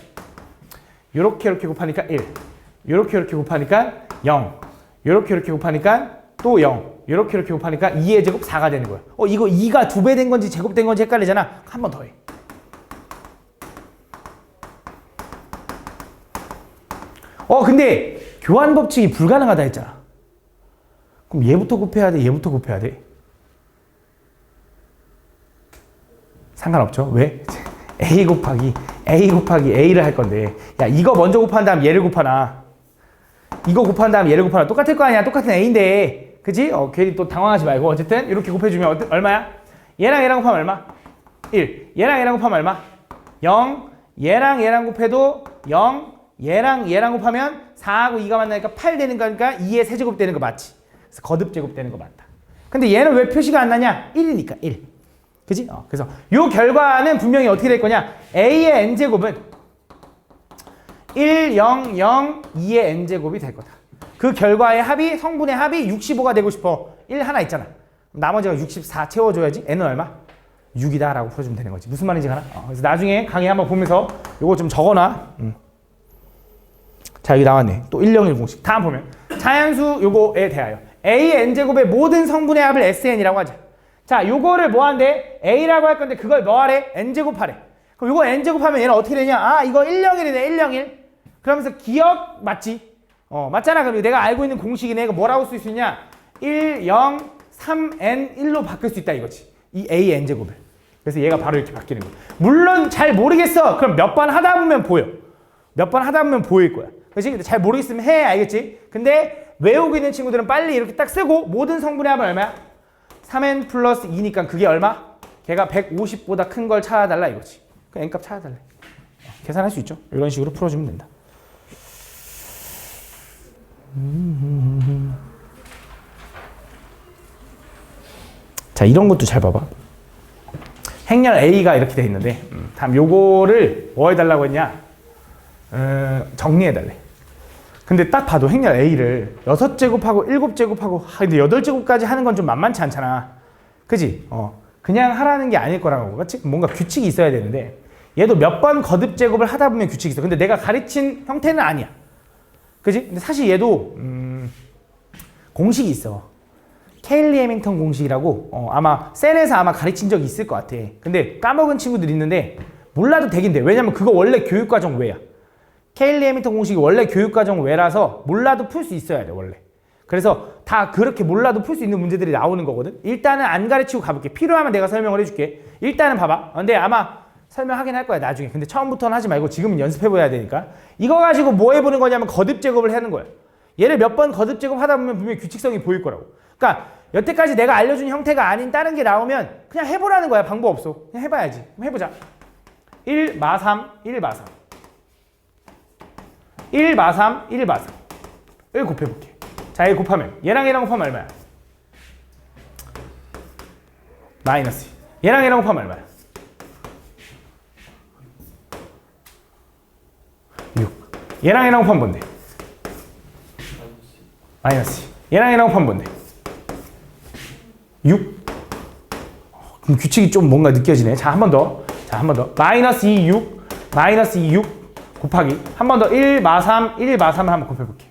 요렇게 곱하니까 1, 요렇게 곱하니까 0, 요렇게 곱하니까 또 0, 요렇게 곱하니까 2의 제곱 4가 되는 거야. 이거 2가 2배 된 건지 제곱된 건지 헷갈리잖아. 한 번 더 해. 근데 교환 법칙이 불가능하다 했잖아. 그럼 얘부터 곱해야 돼? 얘부터 곱해야 돼? 상관없죠. 왜? A 곱하기 A를 할 건데 야 이거 먼저 곱한 다음 얘를 곱하나 이거 곱한 다음 얘를 곱하나 똑같을 거 아니야. 똑같은 A인데 그치? 괜히 또 당황하지 말고 어쨌든 이렇게 곱해주면 얼마야? 얘랑 곱하면 얼마? 1 얘랑 곱하면 얼마? 0 얘랑 곱해도 0 얘랑 곱하면 4하고 2가 만나니까 8 되는 거니까 2의 세제곱 되는 거 맞지? 그래서 거듭제곱 되는 거 맞다. 근데 얘는 왜 표시가 안 나냐? 1이니까 1. 그지? 그래서 요 결과는 분명히 어떻게 될 거냐? A의 n제곱은 1, 0, 0, 2의 n제곱이 될 거다. 그 결과의 합이 성분의 합이 65가 되고 싶어. 1 하나 있잖아. 나머지가 64 채워줘야지. n은 얼마? 6이다 라고 풀어주면 되는 거지. 무슨 말인지 가나? 그래서 나중에 강의 한번 보면서 요거 좀 적어놔. 자 여기 나왔네. 또 101 공식. 다음 보면 자연수 요거에 대하여 A의 n제곱의 모든 성분의 합을 SN이라고 하자. 자 요거를 뭐 한대? A라고 할 건데 그걸 뭐 하래? n제곱 하래. 그럼 요거 n제곱하면 얘는 어떻게 되냐? 아 이거 101이네 101. 그러면서 기억 맞지? 맞잖아. 그럼 내가 알고 있는 공식이네. 이거 뭐라고 쓸 수 있냐? 1, 0, 3n 1로 바뀔 수 있다 이거지. 이 A n제곱을. 그래서 얘가 바로 이렇게 바뀌는 거야. 물론 잘 모르겠어. 그럼 몇 번 하다 보면 보여. 몇 번 하다 보면 보일 거야. 그렇지? 근데 잘 모르겠으면 해. 알겠지? 근데 외우고 있는 친구들은 빨리 이렇게 딱 쓰고 모든 성분의 합은 얼마야? 3n 플러스 2니까 그게 얼마? 걔가 150보다 큰 걸 찾아달라 이거지. 그 n값 찾아달래. 계산할 수 있죠? 이런 식으로 풀어주면 된다. 자 이런 것도 잘 봐봐. 행렬 A가 이렇게 돼 있는데 다음 요거를 뭐 해달라고 했냐? 정리해달래. 근데 딱 봐도 행렬 A를 6제곱하고 7제곱하고 근데 8제곱까지 하는 건 좀 만만치 않잖아. 그지? 그냥 하라는 게 아닐 거라고. 그렇지? 뭔가 규칙이 있어야 되는데 얘도 몇 번 거듭 제곱을 하다 보면 규칙이 있어. 근데 내가 가르친 형태는 아니야. 그지? 근데 사실 얘도 공식이 있어. 케일리 해밍턴 공식이라고 아마 셀에서 아마 가르친 적이 있을 것 같아. 근데 까먹은 친구들이 있는데 몰라도 되긴 돼. 왜냐면 그거 원래 교육과정 외야. 케일리 해밍턴 공식이 원래 교육과정 외라서 몰라도 풀 수 있어야 돼 원래. 그래서 다 그렇게 몰라도 풀 수 있는 문제들이 나오는 거거든. 일단은 안 가르치고 가볼게. 필요하면 내가 설명을 해줄게. 일단은 봐봐. 근데 아마 설명하긴 할 거야 나중에. 근데 처음부터는 하지 말고 지금은 연습해봐야 되니까. 이거 가지고 뭐 해보는 거냐면 거듭 제곱을 하는 거야. 얘를 몇 번 거듭 제곱 하다 보면 분명히 규칙성이 보일 거라고. 그러니까 여태까지 내가 알려준 형태가 아닌 다른 게 나오면 그냥 해보라는 거야. 방법 없어. 그냥 해봐야지. 그럼 해보자. 1 마 3 1 마 3 1 마 3 1 마 3을 곱해볼게. 자, 얘 곱하면 얘랑 곱하면 얼마야? 마이너스. 얘랑 곱하면 얼마야? 6. 얘랑 곱하면 뭔데? 마이너스. 얘랑 곱하면 뭔데? 6. 그럼 규칙이 좀 뭔가 느껴지네. 자, 한 번 더. 자, 한 번 더. 마이너스 2, 6. 마이너스 2, 6. 곱하기. 한 번 더. 1 마 3, 1 마 3을 한번 곱해볼게.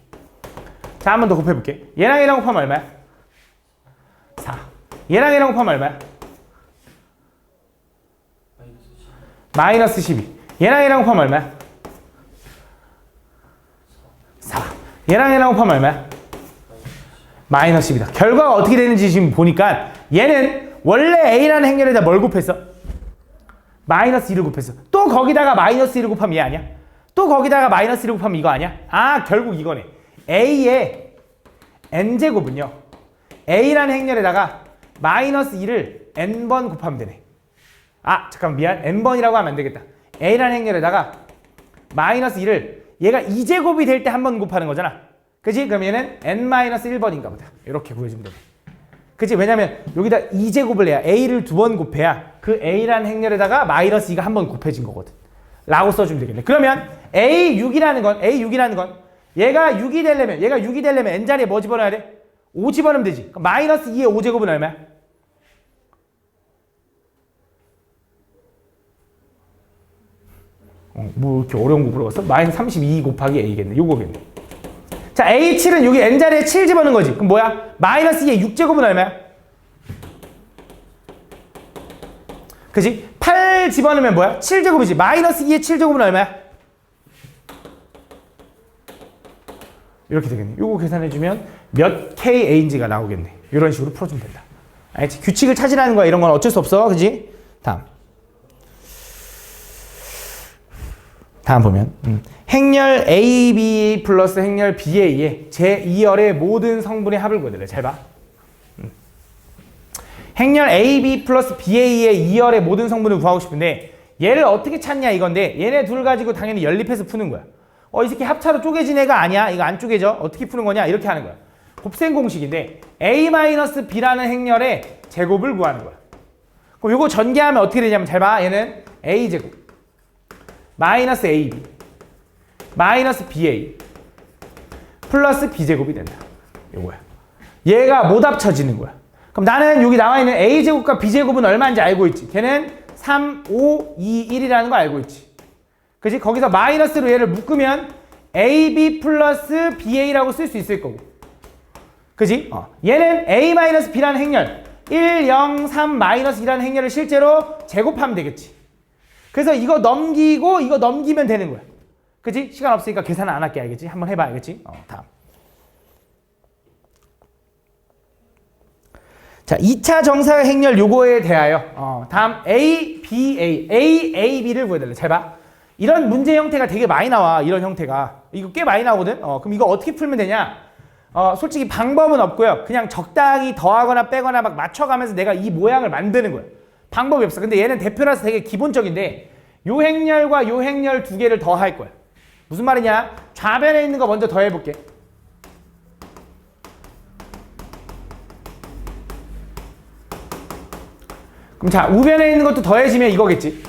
자, 한 번 더 곱해볼게. 얘랑 곱하면 얼마야? 4. 얘랑 곱하면 얼마야? 마이너스 12. 얘랑 곱하면 얼마야? 4. 얘랑 곱하면 얼마야? 마이너스 10이다. 결과가 어떻게 되는지 지금 보니까 얘는 원래 A라는 행렬에다 뭘 곱했어? 마이너스 1을 곱했어. 또 거기다가 마이너스 1을 곱하면 얘 아니야? 또 거기다가 마이너스 1을 곱하면 이거 아니야? 아, 결국 이거네. A의 n제곱은요. A라는 행렬에다가 마이너스 2를 n번 곱하면 되네. 아, 잠깐만 미안. n번이라고 하면 안 되겠다. A라는 행렬에다가 마이너스 2를 얘가 2제곱이 될 때 한 번 곱하는 거잖아. 그치? 그럼 얘는 n-1번인가 보다. 이렇게 구해주면 돼. 그치? 왜냐면 여기다 2제곱을 해야 a를 2번 곱해야 그 a라는 행렬에다가 마이너스 2가 한 번 곱해진 거거든. 라고 써주면 되겠네. 그러면 a6이라는 건 얘가 6이 되려면 n자리에 뭐 집어넣어야 돼? 5 집어넣으면 되지. 그럼 마이너스 2의 5제곱은 얼마야? 뭐 이렇게 어려운 거 물어봤어? 마이너스 32 곱하기 a겠네. 요거겠네. 자, a7은 여기 n자리에 7 집어넣은 거지. 그럼 뭐야? 마이너스 2의 6제곱은 얼마야? 그지? 8 집어넣으면 뭐야? 7제곱이지. 마이너스 2의 7제곱은 얼마야? 이렇게 되겠네. 요거 계산해주면 몇 KA인지가 나오겠네. 이런 식으로 풀어주면 된다. 알겠지? 규칙을 찾으라는 거야. 이런 건 어쩔 수 없어. 그지? 다음 보면 행렬 AB 플러스 행렬 BA의 제2열의 모든 성분의 합을 구해달래. 잘 봐. 행렬 AB 플러스 BA의 2열의 모든 성분을 구하고 싶은데 얘를 어떻게 찾냐 이건데 얘네 둘 가지고 당연히 연립해서 푸는 거야. 이 새끼 합차로 쪼개진 애가 아니야. 이거 안 쪼개져. 어떻게 푸는 거냐? 이렇게 하는 거야. 곱셈 공식인데 A-B라는 행렬의 제곱을 구하는 거야. 그럼 이거 전개하면 어떻게 되냐면 잘 봐. 얘는 A제곱 마이너스 AB 마이너스 BA 플러스 B제곱이 된다. 이거야. 얘가 못 합쳐지는 거야. 그럼 나는 여기 나와 있는 A제곱과 B제곱은 얼마인지 알고 있지. 걔는 3, 5, 2, 1이라는 거 알고 있지. 그치? 거기서 마이너스로 얘를 묶으면 AB 플러스 BA라고 쓸 수 있을 거고. 그치? 얘는 A-B라는 행렬 1, 0, 3, 마이너스 2라는 행렬을 실제로 제곱하면 되겠지. 그래서 이거 넘기고 이거 넘기면 되는 거야. 그치? 시간 없으니까 계산 안 할게. 알겠지? 한번 해봐. 알겠지? 다음. 자, 2차 정사각 행렬 요거에 대하여 다음 AB를 구해달래. 잘 봐. 이런 문제 형태가 되게 많이 나와. 이런 형태가. 이거 꽤 많이 나오거든. 그럼 이거 어떻게 풀면 되냐? 솔직히 방법은 없고요. 그냥 적당히 더하거나 빼거나 막 맞춰가면서 내가 이 모양을 만드는 거야. 방법이 없어. 근데 얘는 대표라서 되게 기본적인데 요 행렬과 요 행렬 두 개를 더할 거야. 무슨 말이냐? 좌변에 있는 거 먼저 더해볼게. 그럼 자, 우변에 있는 것도 더해지면 이거겠지.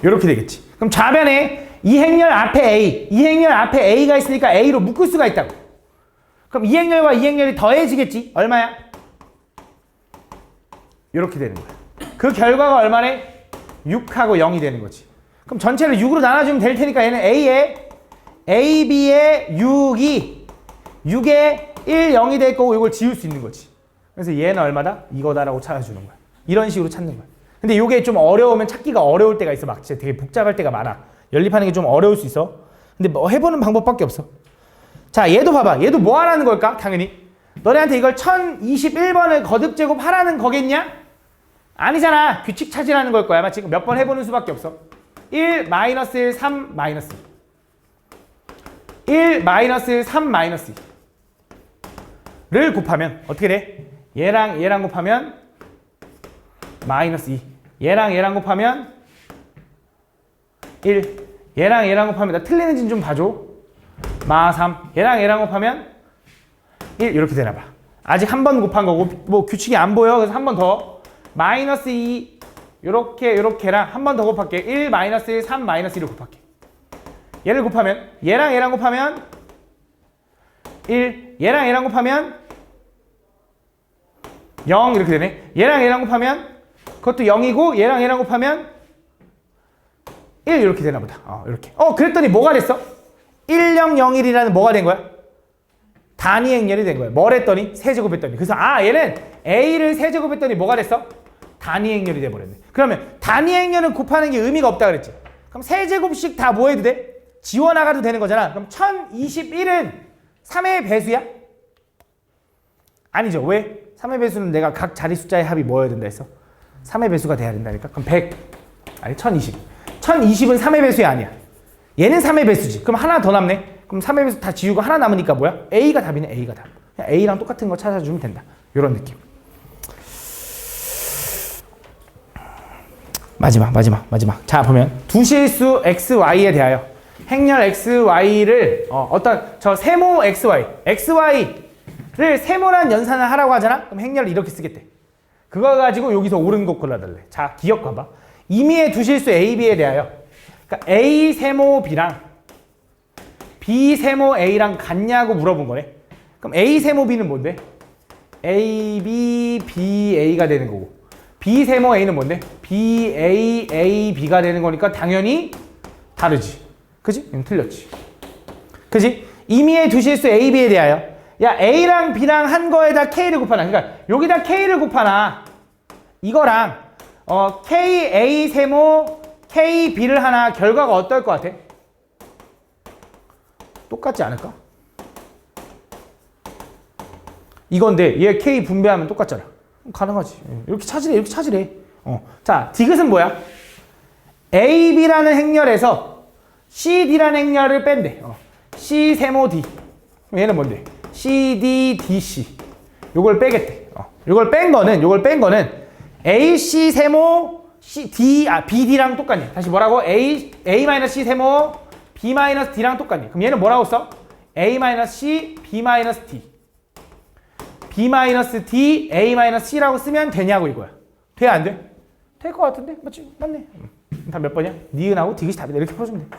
이렇게 되겠지. 그럼 좌변에 이 행렬 앞에 A, 이 행렬 앞에 A가 있으니까 A로 묶을 수가 있다고. 그럼 이 행렬과 이 행렬이 더해지겠지. 얼마야? 이렇게 되는 거야. 그 결과가 얼마네? 6하고 0이 되는 거지. 그럼 전체를 6으로 나눠주면 될 테니까 얘는 A에 AB의 6에 1, 0이 될 거고 이걸 지울 수 있는 거지. 그래서 얘는 얼마다? 이거다라고 찾아주는 거야. 이런 식으로 찾는 거야. 근데 이게 좀 어려우면 찾기가 어려울 때가 있어. 막 진짜 되게 복잡할 때가 많아. 연립하는 게 좀 어려울 수 있어. 근데 뭐 해보는 방법밖에 없어. 자, 얘도 봐봐. 얘도 뭐 하라는 걸까? 당연히 너네한테 이걸 1021번을 거듭제곱 하라는 거겠냐? 아니잖아. 규칙 찾으라는 걸 거야. 아마 지금 몇 번 해보는 수밖에 없어. 1, 마이너스 1, 3, 마이너스 1, 마이너스 1, 3, 마이너스 2를 곱하면 어떻게 돼? 얘랑 곱하면 마이너스 2. 얘랑 곱하면 1. 얘랑 곱하면 나 틀리는지 좀 봐줘. 마 3. 얘랑 곱하면 1. 이렇게 되나 봐. 아직 한 번 곱한 거고 뭐 규칙이 안 보여. 그래서 한 번 더. 마이너스 2 요렇게랑 한 번 더 곱할게. 1 마이너스 1 3 마이너스 1을 곱할게. 얘를 곱하면 얘랑 곱하면 1 얘랑 곱하면 0 이렇게 되네. 얘랑 곱하면 그것도 0이고 얘랑 곱하면 1 이렇게 되나 보다. 이렇게. 그랬더니 뭐가 됐어? 1, 0, 0, 1이라는 뭐가 된 거야? 단위 행렬이 된 거야. 뭘 했더니? 세제곱했더니. 그래서 얘는 A를 세제곱했더니 뭐가 됐어? 단위 행렬이 돼버렸네. 그러면 단위 행렬은 곱하는 게 의미가 없다 그랬지. 그럼 세제곱씩 다 뭐 해도 돼? 지워나가도 되는 거잖아. 그럼 1021은 3의 배수야? 아니죠. 왜? 3의 배수는 내가 각 자리 숫자의 합이 뭐여야 된다 했어? 3의 배수가 돼야 된다니까. 그럼 100 아니 1020. 1020은 3의 배수야 아니야. 얘는 3의 배수지. 그럼 하나 더 남네. 그럼 3의 배수 다 지우고 하나 남으니까 뭐야? A가 답이네. A가 답. 그냥 A랑 똑같은 거 찾아주면 된다. 이런 느낌. 마지막. 자, 보면 두실수 xy에 대하여 행렬 xy를 어떤 저 세모 xy를 세모란 연산을 하라고 하잖아? 그럼 행렬을 이렇게 쓰겠대. 그거 가지고 여기서 옳은 것 골라달래. 자, 기억해봐. 임의의 두실수 AB에 대하여 그러니까 A 세모 B랑 B 세모 A랑 같냐고 물어본 거네. 그럼 A 세모 B는 뭔데? AB, BA가 되는 거고 B 세모 A는 뭔데? BA, AB가 되는 거니까 당연히 다르지. 그지? 틀렸지. 그지? 임의의 두실수 AB에 대하여 야 A랑 B랑 한 거에다 K를 곱하나. 그러니까 여기다 K를 곱하나. 이거랑 KA 세모 KB를 하나 결과가 어떨 것 같아? 똑같지 않을까? 이건데 얘 K 분배하면 똑같잖아. 가능하지. 이렇게 찾으래. 자, 디귿은 뭐야? AB라는 행렬에서 CD라는 행렬을 뺀대. C 세모 D. 얘는 뭔데? CD, DC. 요걸 빼겠대. 요걸 뺀 거는 AC 세모 BD랑 똑같니? 다시 뭐라고? A-C 세모 B-D랑 똑같니? 그럼 얘는 뭐라고 써? A-C, B-D. B-D, A-C라고 쓰면 되냐고 이거야. 돼, 안 돼? 될 것 같은데? 맞지? 맞네. 다 몇 번이야? 니은하고 디귿이 답이다. 이렇게 풀어주면 돼.